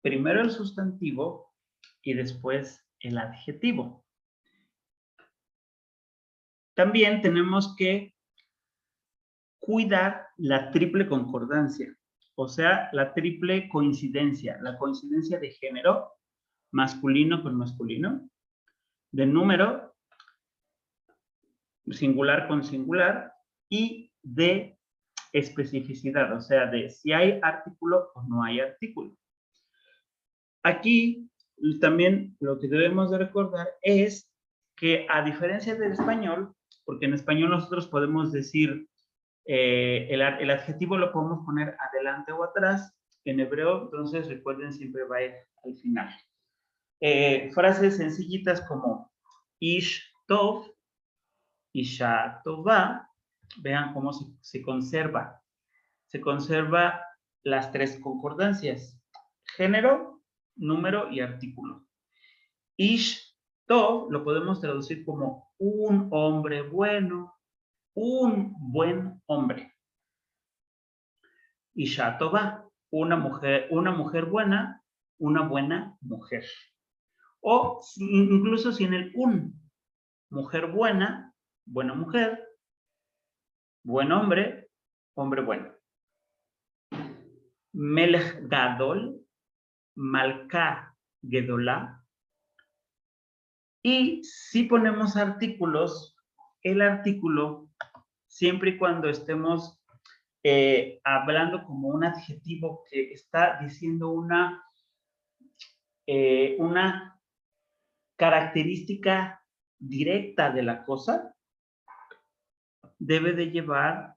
primero el sustantivo y después el adjetivo. También tenemos que cuidar la triple concordancia, o sea, la triple coincidencia, la coincidencia de género, masculino con masculino, de número, singular con singular, y de especificidad, o sea, de si hay artículo o no hay artículo. Aquí también lo que debemos de recordar es que a diferencia del español, porque en español nosotros podemos decir el adjetivo lo podemos poner adelante o atrás, en hebreo, entonces recuerden siempre va a ir al final. Frases sencillitas como ish tov, isha tova, vean cómo se conserva. Se conserva las tres concordancias, género, número y artículo. Ish tov lo podemos traducir como un hombre bueno, un buen hombre. Isha tova, una mujer buena, una buena mujer. O incluso sin el mujer buena, buena mujer, buen hombre, hombre bueno. Melech gadol, malka gedolá. Y si ponemos artículos, el artículo, siempre y cuando estemos hablando como un adjetivo que está diciendo una característica directa de la cosa, debe de llevar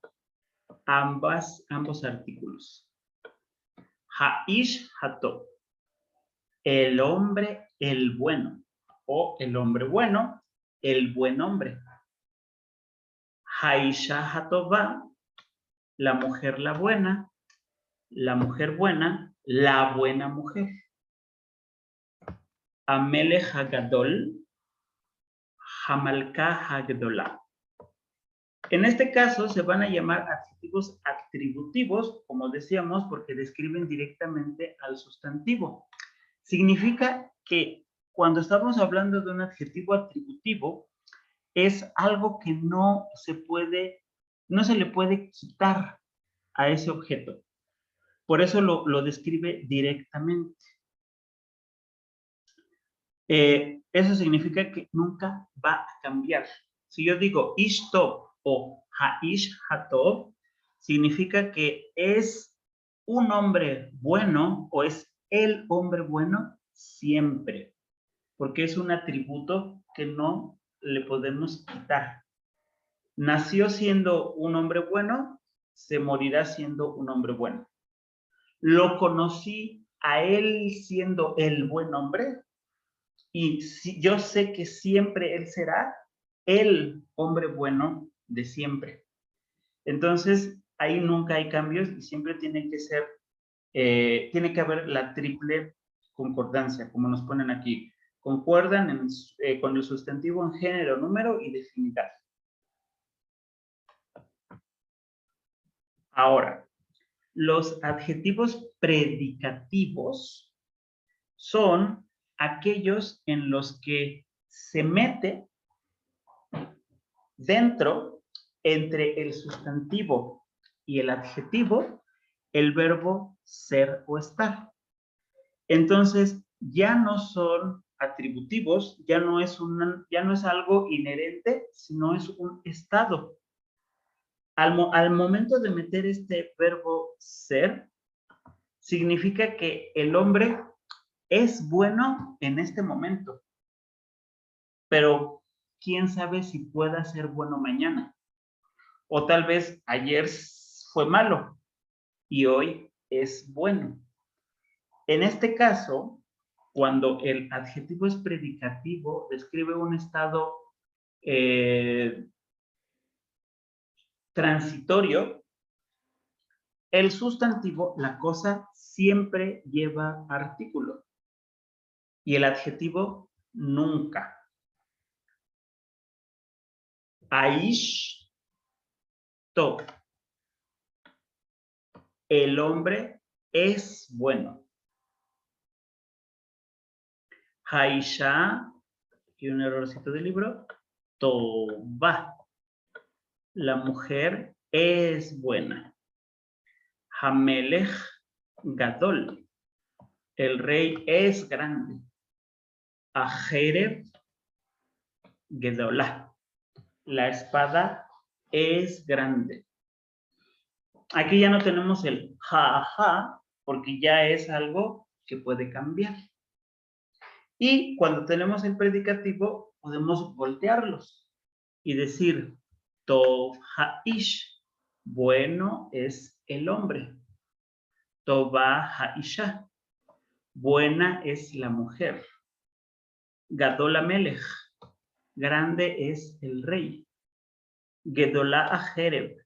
ambos artículos. Haish hatov, el hombre, el bueno, o el hombre bueno, el buen hombre. Haisha hatová, la mujer la buena la buena mujer. Amelech hagadol, hamalka hagdolá. En este caso se van a llamar adjetivos atributivos, como decíamos, porque describen directamente al sustantivo. Significa que cuando estamos hablando de un adjetivo atributivo, es algo que no se le puede quitar a ese objeto. Por eso lo describe directamente. Eso significa que nunca va a cambiar. Si yo digo ish tov o haish hatov, significa que es un hombre bueno o es el hombre bueno siempre, porque es un atributo que no le podemos quitar. Nació siendo un hombre bueno, se morirá siendo un hombre bueno. Lo conocí a él siendo el buen hombre, y yo sé que siempre él será el hombre bueno de siempre. Entonces, ahí nunca hay cambios y siempre tiene que ser, tiene que haber la triple concordancia, como nos ponen aquí. Concuerdan con el sustantivo en género, número y definidad. Ahora, los adjetivos predicativos son aquellos en los que se mete dentro, entre el sustantivo y el adjetivo, el verbo ser o estar. Entonces, ya no son atributivos, ya no es algo inherente, sino es un estado. Al momento de meter este verbo ser, significa que el hombre es bueno en este momento, pero quién sabe si pueda ser bueno mañana. O tal vez ayer fue malo y hoy es bueno. En este caso, cuando el adjetivo es predicativo, describe un estado transitorio, el sustantivo, la cosa, siempre lleva artículo. Y el adjetivo, nunca. Aish tov. El hombre es bueno. Haisha, aquí un errorcito del libro, tova. La mujer es buena. Hamelech gadol. El rey es grande. Ajereb gedolah. La espada es grande. Aquí ya no tenemos el ja, porque ya es algo que puede cambiar. Y cuando tenemos el predicativo, podemos voltearlos y decir, tov haish, bueno es el hombre. Tova haisha, buena es la mujer. Gadol hamelech, grande es el rey. Gedolah ajereb,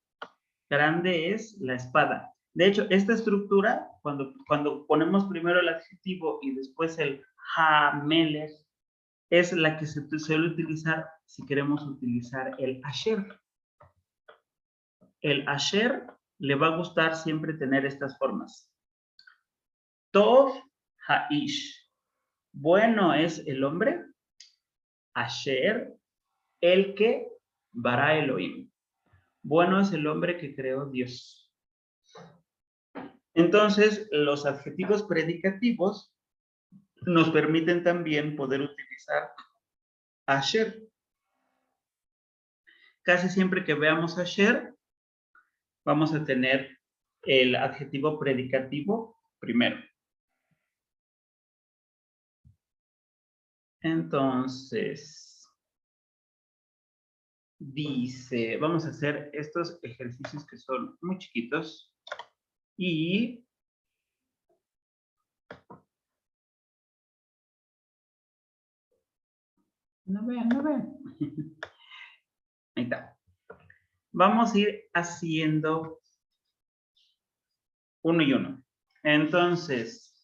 grande es la espada. De hecho, esta estructura, cuando ponemos primero el adjetivo y después el hamelech, es la que se suele utilizar si queremos utilizar el asher. El asher le va a gustar siempre tener estas formas. Tov haish, bueno es el hombre. Asher, el que bara Elohim. Bueno es el hombre que creó Dios. Entonces, los adjetivos predicativos nos permiten también poder utilizar asher. Casi siempre que veamos asher, vamos a tener el adjetivo predicativo primero. Entonces, dice, vamos a hacer estos ejercicios que son muy chiquitos y no vean. Ahí está. Vamos a ir haciendo uno y uno. Entonces,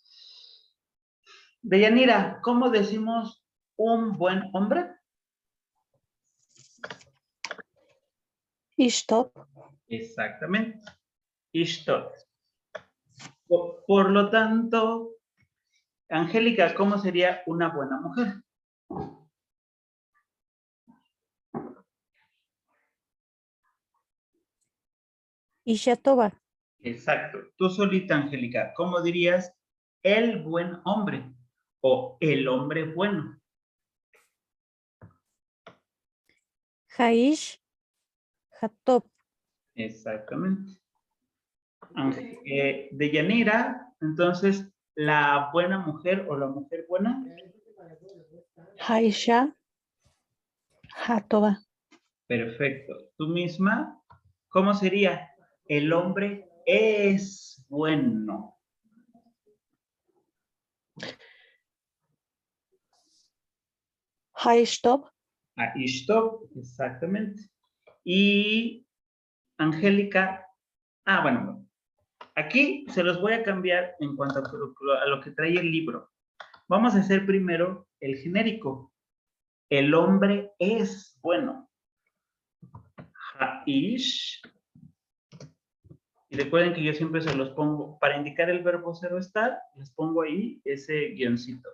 Deyanira, ¿cómo decimos un buen hombre? Ishtop. Exactamente. Ishtot. Por lo tanto, Angélica, ¿cómo sería una buena mujer? Ishatova. Exacto. Tú solita, Angélica, ¿cómo dirías el buen hombre o el hombre bueno? Haish Hatop. Exactamente. Deyanira, entonces, la buena mujer o la mujer buena. Haisha. Hatova. Perfecto. Tú misma, ¿cómo sería? El hombre es bueno. Haishtop. Ishto, exactamente. Y Angélica, bueno, aquí se los voy a cambiar en cuanto a lo que trae el libro. Vamos a hacer primero el genérico. El hombre es bueno. Haish. Y recuerden que yo siempre se los pongo, para indicar el verbo ser o estar, les pongo ahí ese guioncito.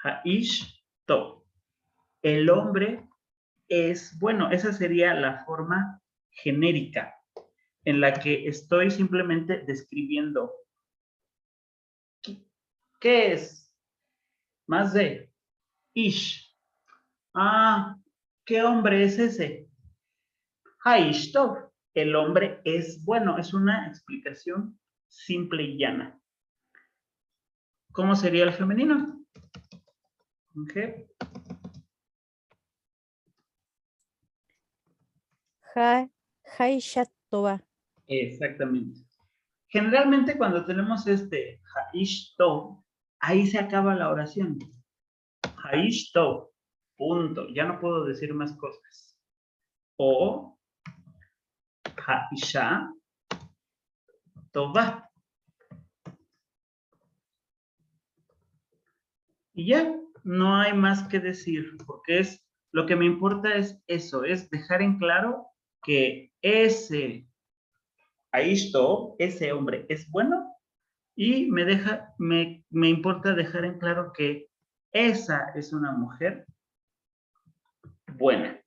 Haish to. El hombre es bueno. Esa sería la forma genérica en la que estoy simplemente describiendo qué es más de ish. ¿Qué hombre es ese? Haish tov. El hombre es bueno. Es una explicación simple y llana. ¿Cómo sería el femenino? Okay. Haishatova. Exactamente. Generalmente cuando tenemos este Haish tov, ahí se acaba la oración. Haish tov. Punto. Ya no puedo decir más cosas. O Haisha Tova. Y ya, no hay más que decir, porque lo que me importa es eso, es dejar en claro que ese Aishto, ese hombre es bueno, y me importa dejar en claro que esa es una mujer buena.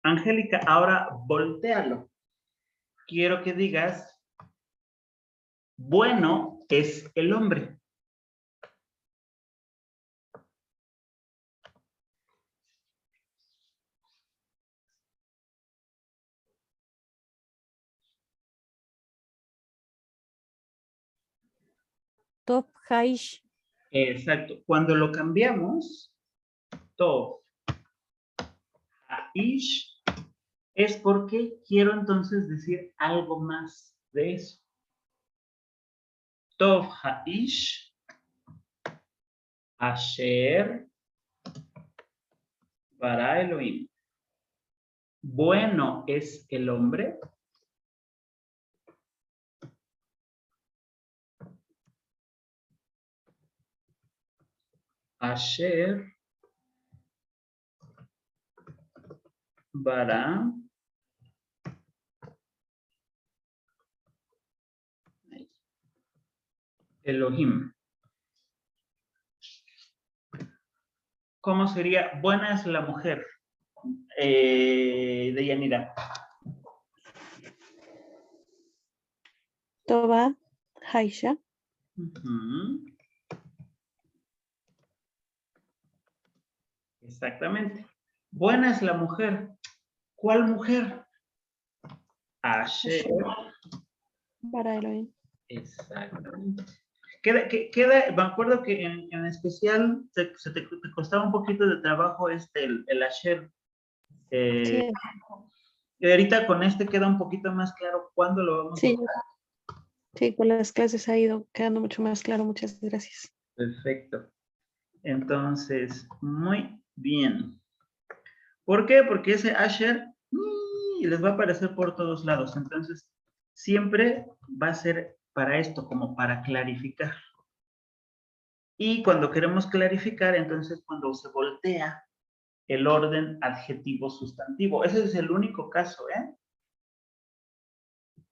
Angélica, ahora voltéalo. Quiero que digas, bueno es el hombre. Top Haish. Exacto. Cuando lo cambiamos, Tov, Haish, es porque quiero entonces decir algo más de eso. Tov Haish, Asher, Bara Elohim. Bueno es el hombre. Asher, Bara Elohim. ¿Cómo sería? Buena es la mujer. De Yanira. Tova, Haisha. Exactamente. Buena es la mujer. ¿Cuál mujer? Asher. Bara Elohim. Exactamente. Me acuerdo que en especial te costaba un poquito de trabajo el Asher. Sí, Y ahorita con este queda un poquito más claro cuándo lo vamos a sí, usar. sí, con las clases ha ido quedando mucho más claro. Muchas gracias. Perfecto. Entonces, muy bien. ¿Por qué? Porque ese Asher les va a aparecer por todos lados. Entonces, siempre va a ser para esto, como para clarificar. Y cuando queremos clarificar, entonces cuando se voltea el orden adjetivo-sustantivo. Ese es el único caso, ¿eh?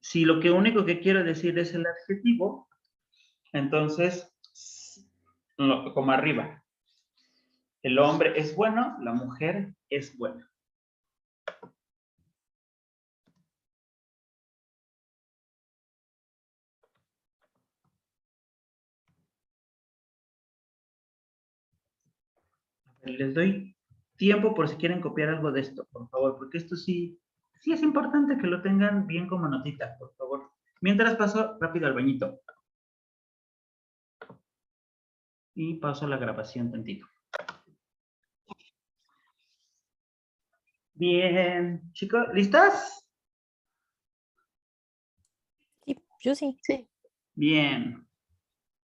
Si lo único que quiero decir es el adjetivo, entonces, como arriba. El hombre es bueno, la mujer es buena. Les doy tiempo por si quieren copiar algo de esto, por favor, porque esto sí es importante que lo tengan bien como notita, por favor. Mientras paso rápido al bañito. Y paso la grabación tantito. Bien, chicos, ¿listas? Sí, yo sí. Sí. Bien.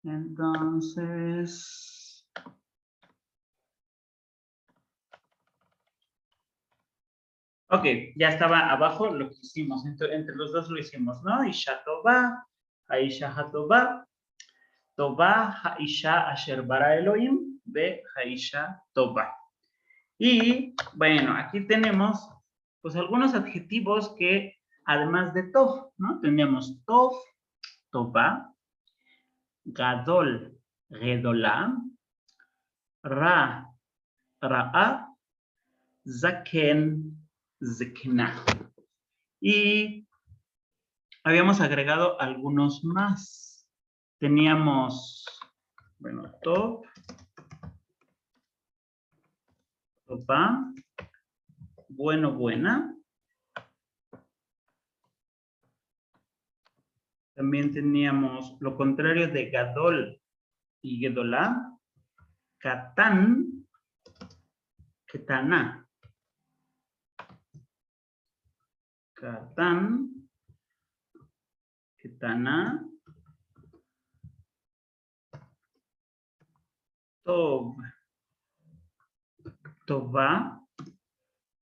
Entonces... Ok, ya estaba abajo lo que hicimos. Entre los dos lo hicimos, ¿no? Isha Tova, Aisha Hatova, Tova, Haisha Asher Bara Elohim, Be Haisha Tova. Y bueno, aquí tenemos pues algunos adjetivos que además de Tov, ¿no? Tenemos Tov, Tova, Gadol, Gedolah, Ra, Ra'a, Zaken, Zekna. Y habíamos agregado algunos más. Teníamos, bueno, Tov, Tova, bueno, buena. También teníamos lo contrario de Gadol y Gedolá, Katán, Ketaná. Katán, Ketaná, Tov, Tová.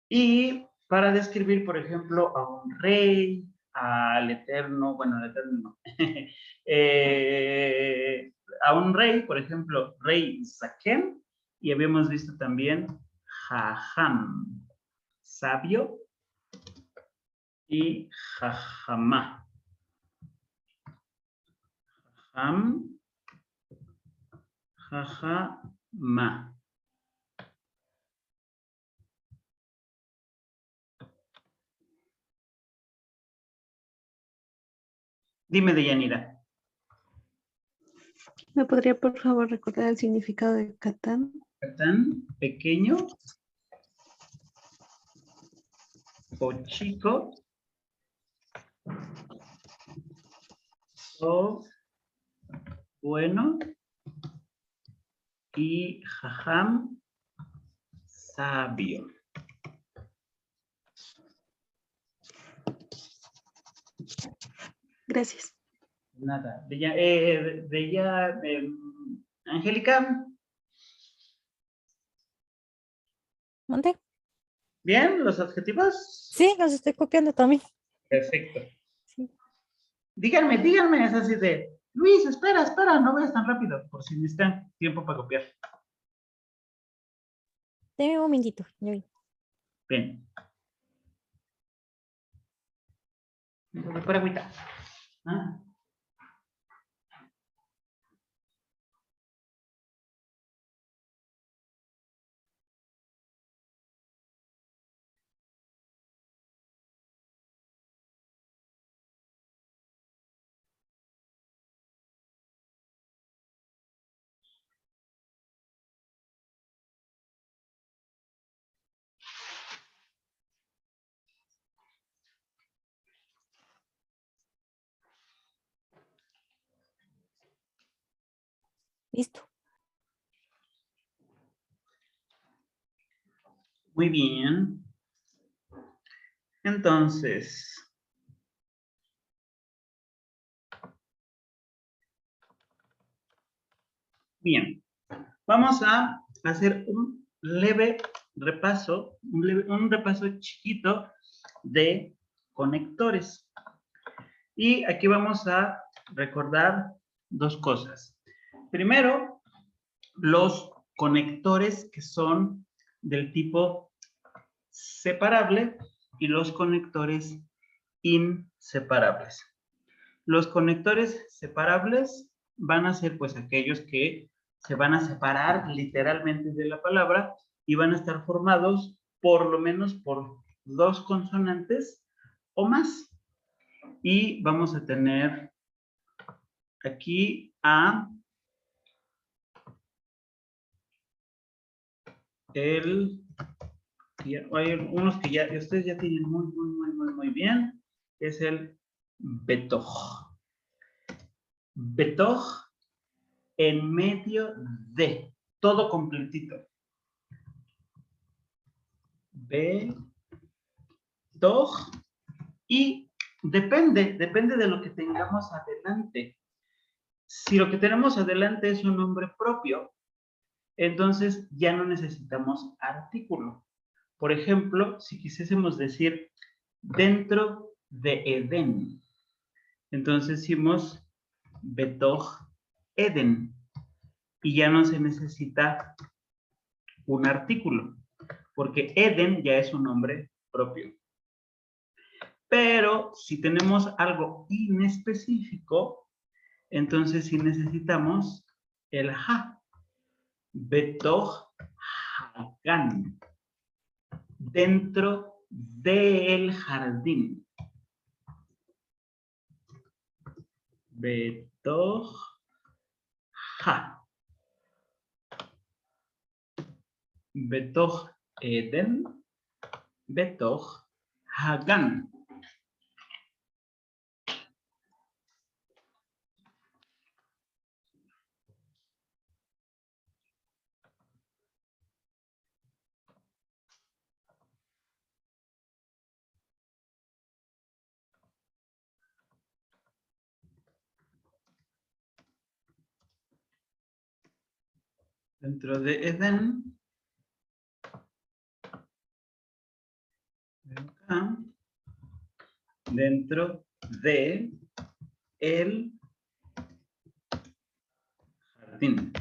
Y para describir, por ejemplo, a un rey, al eterno, bueno, al eterno no. A un rey, por ejemplo, rey Zaquem, y habíamos visto también Jajam, sabio, y Jajamá. Jajam, Jajamá. Dime, Deyanira. ¿Me podría por favor recordar el significado de Catán? Catán, pequeño o chico o bueno y Jajam, sabio. Gracias. Nada. Angélica, ¿Mande? ¿bien? ¿Los adjetivos? Sí, los estoy copiando también. Perfecto. Sí. Díganme, es así de, Luis, espera, no vayas tan rápido, por si necesitan tiempo para copiar. Deme un momentito. Ya vi. Bien. Prepara agüita. Ah. Listo. Muy bien. Entonces, bien, vamos a hacer un leve repaso, un repaso chiquito de conectores. Y aquí vamos a recordar dos cosas. Primero, los conectores que son del tipo separable y los conectores inseparables. Los conectores separables van a ser pues aquellos que se van a separar literalmente de la palabra y van a estar formados por lo menos por dos consonantes o más. Y vamos a tener aquí a hay unos que ya ustedes ya tienen muy bien, es el betoj. Betoj en medio de, todo completito. Betoj y depende de lo que tengamos adelante. Si lo que tenemos adelante es un nombre propio, entonces ya no necesitamos artículo. Por ejemplo, si quisiésemos decir dentro de Edén, entonces decimos Betoj Eden y ya no se necesita un artículo, porque Eden ya es un nombre propio. Pero si tenemos algo inespecífico, entonces sí necesitamos el ha. Betoj Hagan. Dentro del jardín. Betoj Ha. Betoj Eden. Betoj Hagan. Dentro de Edén. dentro de el jardín.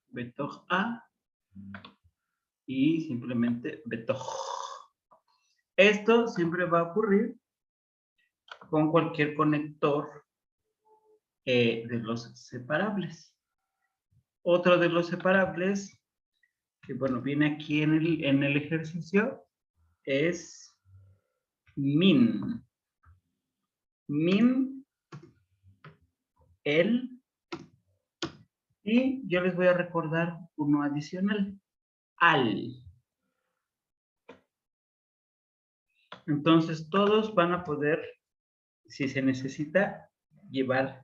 Betoj A y simplemente betoj. Esto siempre va a ocurrir con cualquier conector de los separables. Otro de los separables que, bueno, viene aquí en el ejercicio es min. Min, el, y yo les voy a recordar uno adicional, al. Entonces todos van a poder, si se necesita, llevar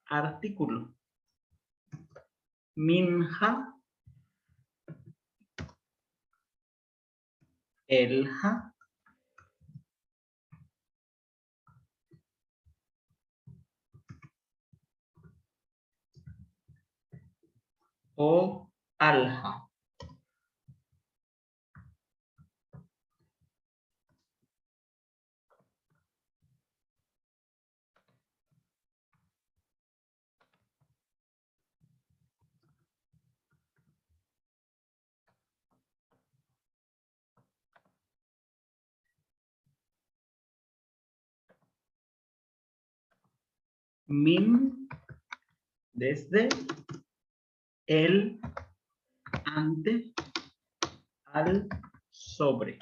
artículo. Minja, elja, o alja. Min, desde, el, ante, al, sobre.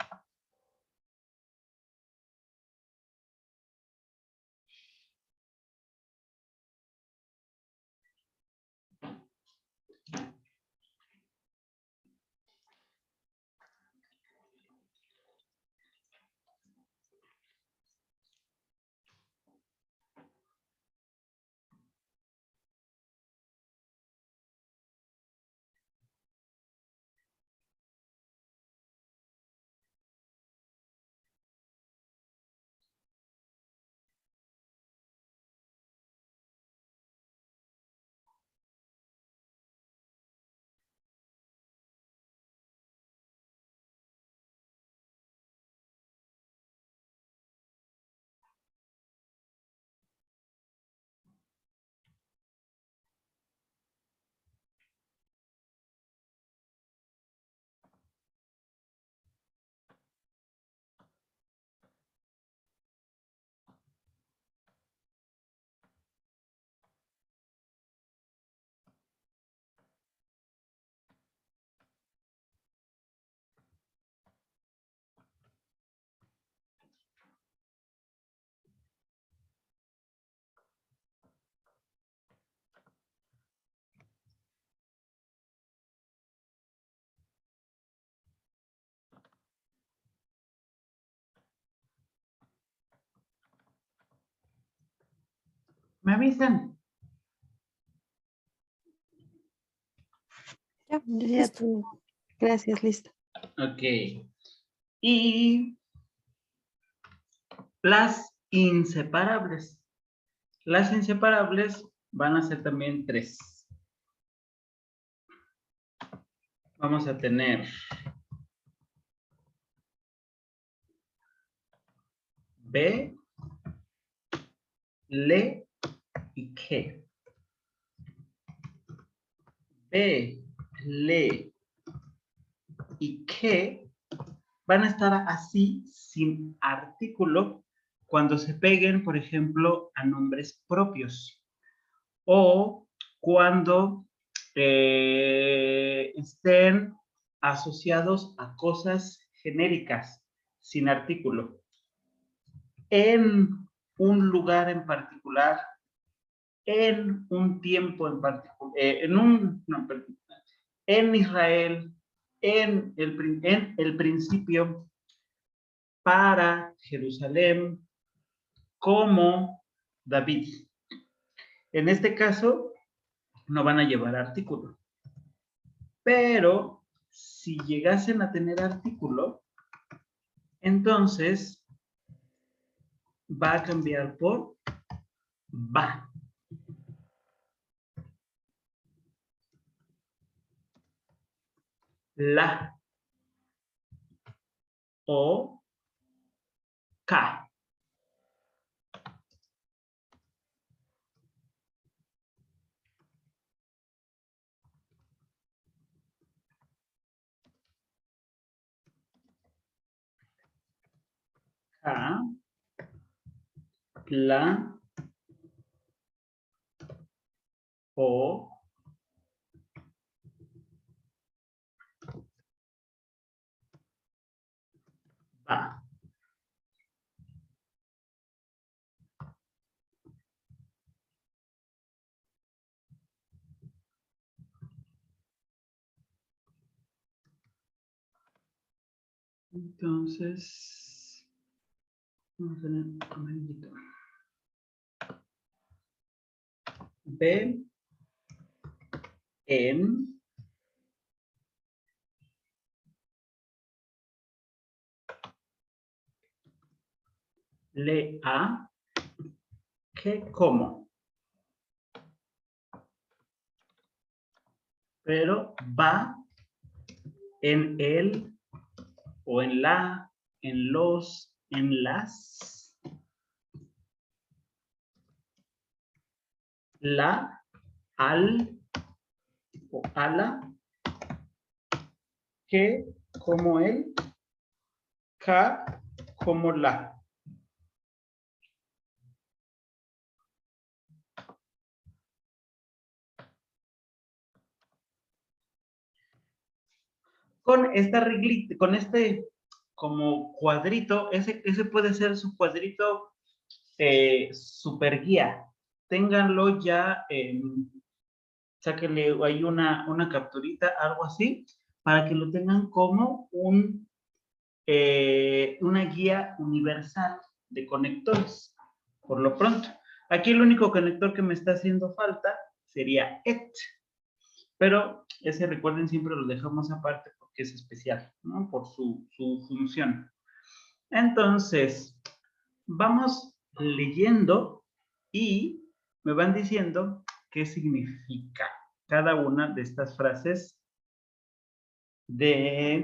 ¿Me avisan? Ya, Ya listo. tú. Gracias, listo. Ok. Y las inseparables. Las inseparables van a ser también 3. Vamos a tener B, le y que. B, le y que van a estar así sin artículo cuando se peguen, por ejemplo, a nombres propios o cuando estén asociados a cosas genéricas sin artículo. En un lugar en particular, en un tiempo en particular, en Israel, en el principio, para Jerusalén, como David. En este caso, no van a llevar artículo. Pero si llegasen a tener artículo, Entonces, va a cambiar por va. La o ca. Ca, la o va. Entonces, vamos a tener amarillito. Ve en le a que como. Pero va en el o en la, en los, en las, la, al o a la, que como el, ca como la. Con esta reglita, con este como cuadrito, ese puede ser su cuadrito super guía. Ténganlo ya, sáquenle ahí una capturita, algo así, para que lo tengan como una guía universal de conectores, por lo pronto. Aquí el único conector que me está haciendo falta sería ET, pero ese recuerden siempre lo dejamos aparte porque es especial, ¿no? Por su función. Entonces, vamos leyendo y me van diciendo qué significa cada una de estas frases de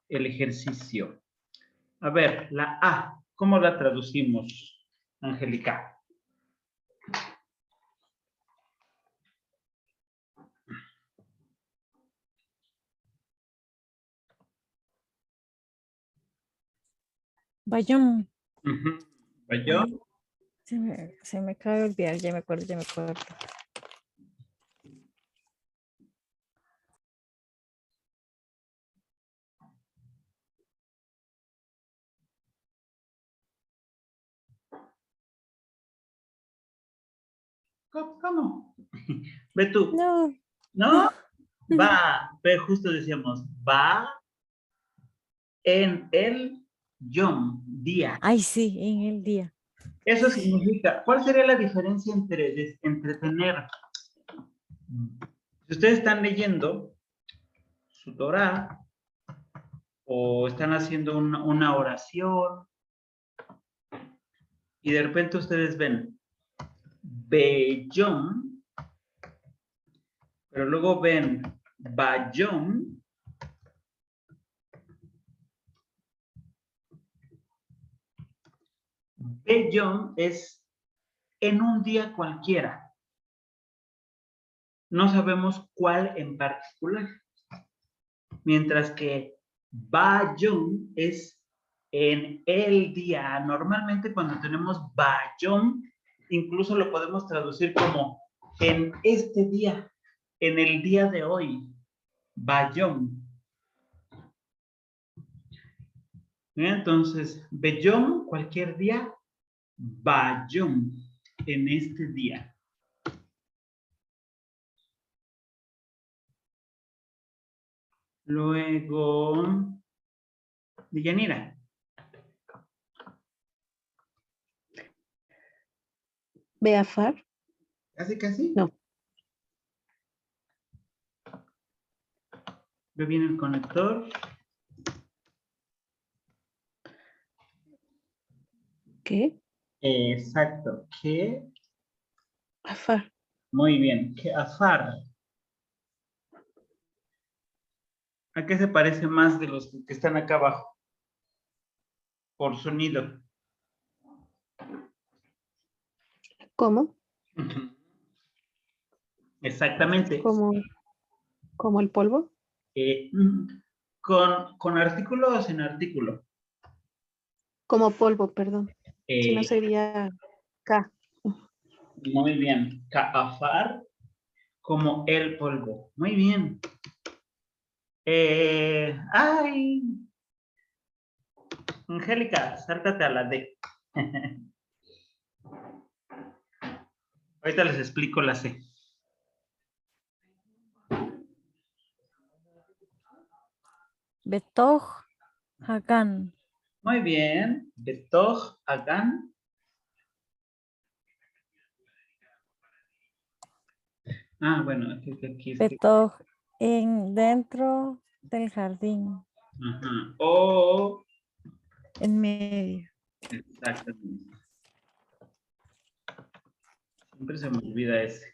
el ejercicio. A ver, la A, ¿cómo la traducimos, Angélica? Bayón. ¿Yo? Se me acaba de olvidar, ya me acuerdo, ya me acuerdo. ¿Cómo? Ve tú. No. ¿No? Va, pero justo decíamos, va en el yom, día. Ay, sí, en el día. Eso significa, ¿cuál sería la diferencia entre tener? Si ustedes están leyendo su Torah o están haciendo una oración y de repente ustedes ven Beyom, pero luego ven Bayom, Beyom es en un día cualquiera. No sabemos cuál en particular. Mientras que Bayom es en el día. Normalmente cuando tenemos Bayom, incluso lo podemos traducir como en este día, en el día de hoy. Bayom. Entonces, Beyom, cualquier día. Bayom, en este día. Luego, Deyanira. Beafar. Casi, casi. No. Ve bien el conector. ¿Qué? Exacto. Que, Afar. muy bien. Que afar. ¿A qué se parece más de los que están acá abajo? Por sonido. ¿Cómo? Ujú. Exactamente. Como el polvo. Eh, mm, con artículo o sin artículo. Como polvo, perdón. Si no Eh, sería K. Muy bien. Caafar como el polvo. Muy bien. Ay, Angélica, sáltate a la D. Ahorita les explico la C. Betoh Hagan. Muy bien. Betoh Hagan. Ah, bueno, aquí es que. Betoh en dentro del jardín. Ajá. O, En medio. exactamente. Siempre se me olvida ese.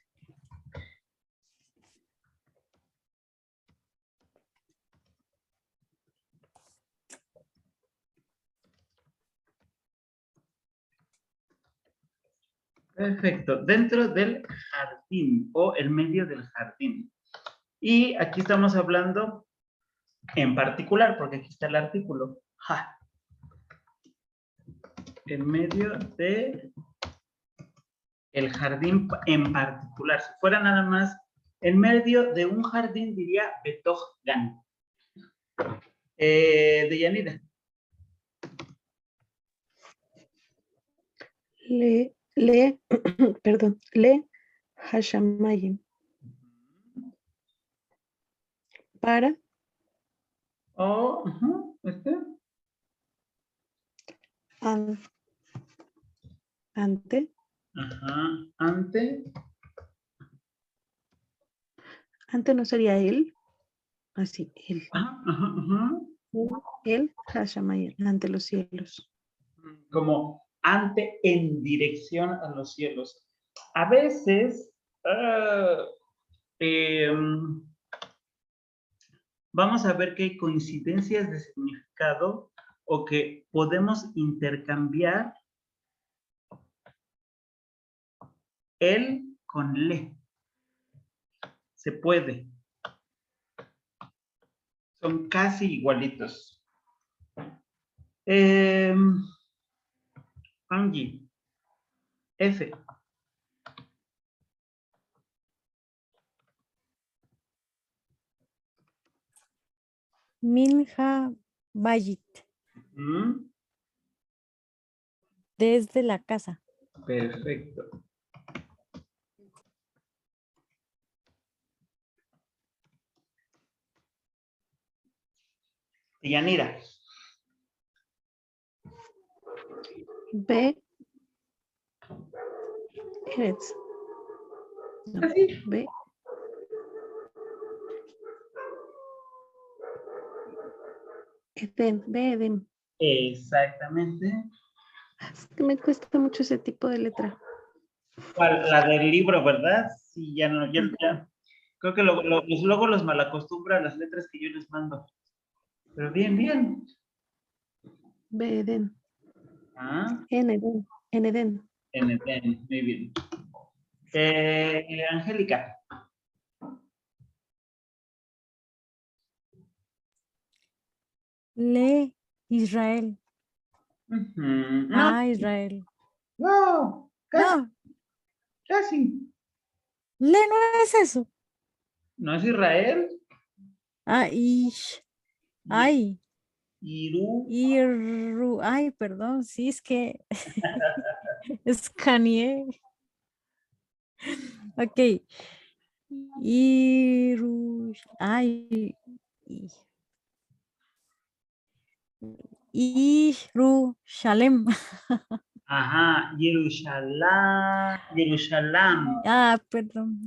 Perfecto. Dentro del jardín o el medio del jardín. Y aquí estamos hablando en particular, porque aquí está el artículo. Ja. En medio de el jardín en particular. Si fuera nada más en medio de un jardín, diría Betoh Gan. Deyanira. Perdón, le Hashamayim. Para O, an- ante. Ajá, ante. Ante no sería él. Así, él. Ajá, ajá, ajá. Él Hashamayim. Ante los cielos. Como ante en dirección a los cielos. A veces, vamos a ver que hay coincidencias de significado o que podemos intercambiar el con le. Se puede. Son casi igualitos. Angie. F. Minha Bayit. ¿Mm? Desde la casa. Perfecto. Yanira. B. Eretz. No, B. Eden. B. Eden. Exactamente. Es que me cuesta mucho ese tipo de letra. La del libro, ¿verdad? Sí, ya no, ya. Creo que luego los malacostumbra las letras que yo les mando. Pero bien, bien. B. Eden. Ah, En Eden. En Eden. muy bien. Angélica. Le Israel. No, Israel. no, casi, No, casi. le no es eso. ¿No es Israel? Ish. Y- Ay. Irú. Ay, perdón, sí, es que escaneé. Ok. Ay. Shalem. Ajá, Jerusalén. Perdón.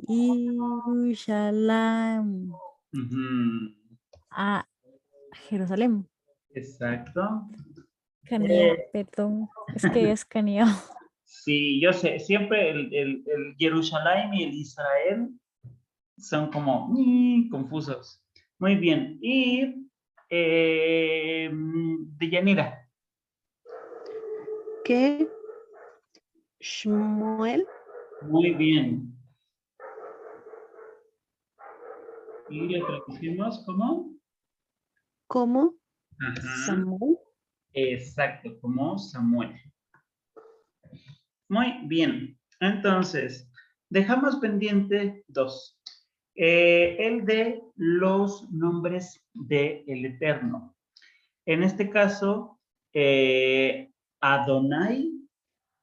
Yerushalayim. Ujú. Ah, Jerusalén. Exacto. Escaneado, perdón. Es que escaneado. Sí, yo sé, siempre el Jerusalén y el Israel son como confusos. Muy bien. Y Deyanira. Que Shmuel, Muy bien. Y lo traducimos como. como Ajá. Samuel, Exacto, como Samuel. Muy bien. Entonces, dejamos pendiente dos. El de los nombres del Eterno. En este caso, Adonai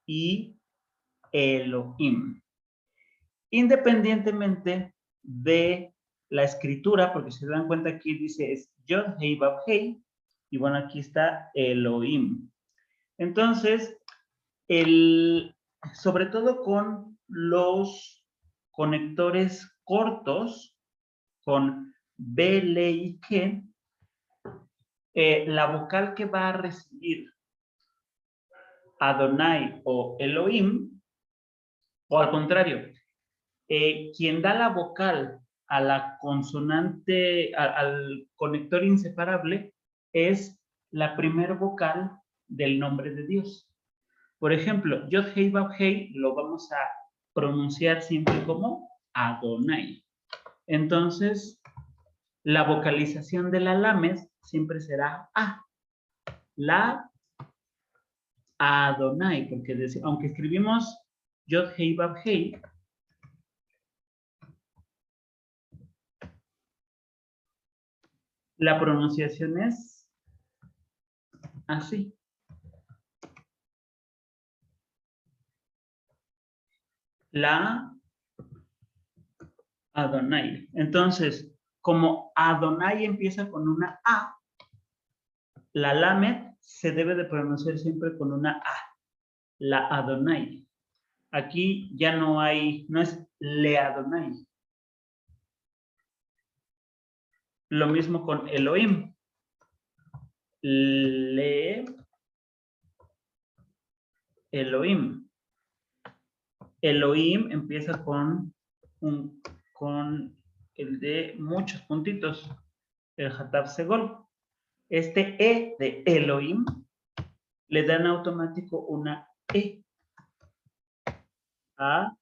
y Elohim. Independientemente de la escritura, porque se dan cuenta aquí dice es Yod Hei Vav Hei, y bueno, aquí está Elohim. Entonces, sobre todo con los conectores cortos, con B, L y G, la vocal que va a recibir Adonai o Elohim, o al contrario, quien da la vocal a la consonante, al conector inseparable, es la primer vocal del nombre de Dios. Por ejemplo, Yod Hei Vav Hei lo vamos a pronunciar siempre como Adonai. Entonces, la vocalización de la lamed siempre será A. La Adonai, porque aunque escribimos Yod Hei Vav Hei, la pronunciación es así. La Adonai. Entonces, como Adonai empieza con una A, la lamed se debe de pronunciar siempre con una A. La Adonai. Aquí ya no hay, no es Le Adonai. Lo mismo con Elohim. Le Elohim. Elohim empieza con el de muchos puntitos, el Hatav Segol. Este E de Elohim le dan automático una E a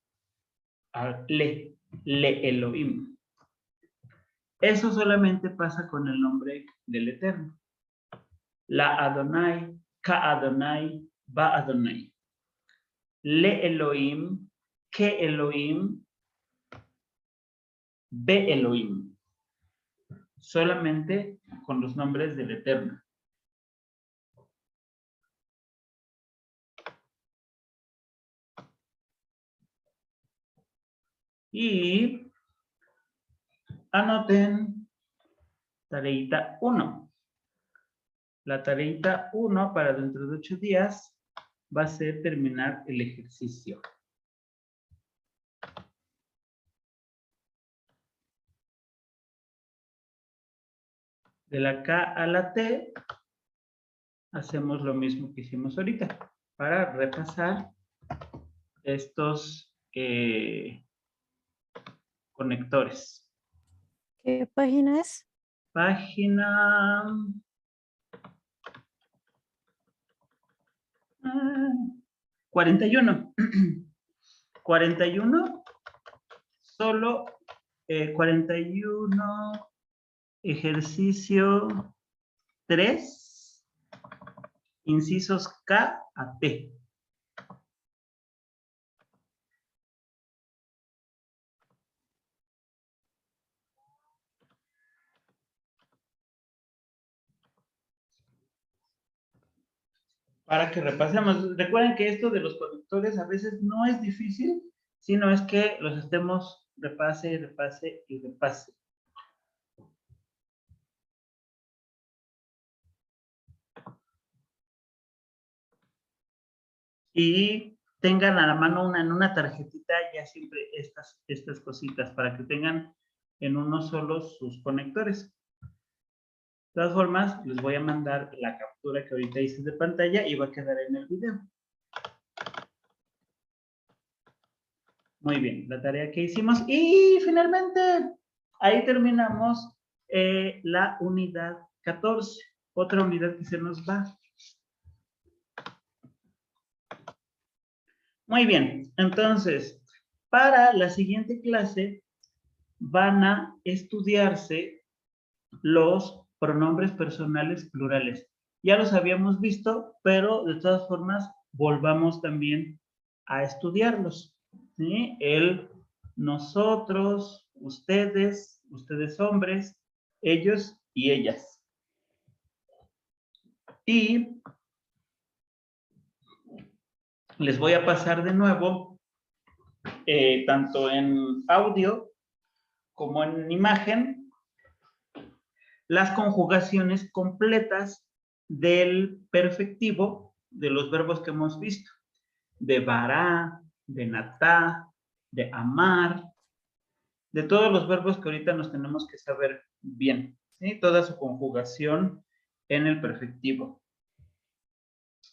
Le Elohim. Eso solamente pasa con el nombre del Eterno. La Adonai, Ka Adonai, Ba Adonai. Le Elohim, Ke Elohim, Be Elohim. Solamente con los nombres del Eterno. Y anoten tareita 1. La tareita 1 para dentro de 8 días va a ser terminar el ejercicio. De la K a la T hacemos lo mismo que hicimos ahorita para repasar estos conectores. ¿Qué página es? Página 41. 41, solo 41, ejercicio 3, incisos K a T. Para que repasemos. Recuerden que esto de los conectores a veces no es difícil, sino es que los estemos repase, repase y repase. Y tengan a la mano en una tarjetita ya siempre estas cositas para que tengan en uno solo sus conectores. De todas formas, les voy a mandar la captura que ahorita hice de pantalla y va a quedar en el video. Muy bien, la tarea que hicimos. Y finalmente, ahí terminamos la unidad 14. Otra unidad que se nos va. Muy bien, entonces, para la siguiente clase van a estudiarse los pronombres personales plurales. Ya los habíamos visto, pero de todas formas, volvamos también a estudiarlos. ¿Sí? El, nosotros, ustedes, ustedes hombres, ellos y ellas. Y les voy a pasar de nuevo, tanto en audio como en imagen, las conjugaciones completas del perfectivo de los verbos que hemos visto. De vará, de natá, de amar, de todos los verbos que ahorita nos tenemos que saber bien, ¿sí? Toda su conjugación en el perfectivo.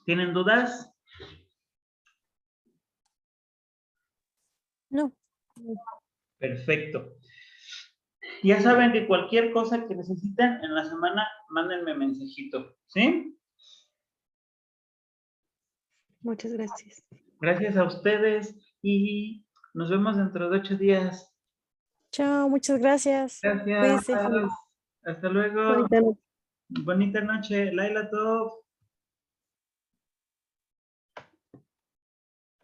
¿Tienen dudas? No. Perfecto. Ya saben que cualquier cosa que necesiten en la semana, mándenme mensajito, ¿sí? Muchas gracias. Gracias a ustedes y nos vemos dentro de 8 días. Chao, muchas gracias. Gracias. Cuídense. Hasta luego. Bonita noche. Bonita noche. Laila Top.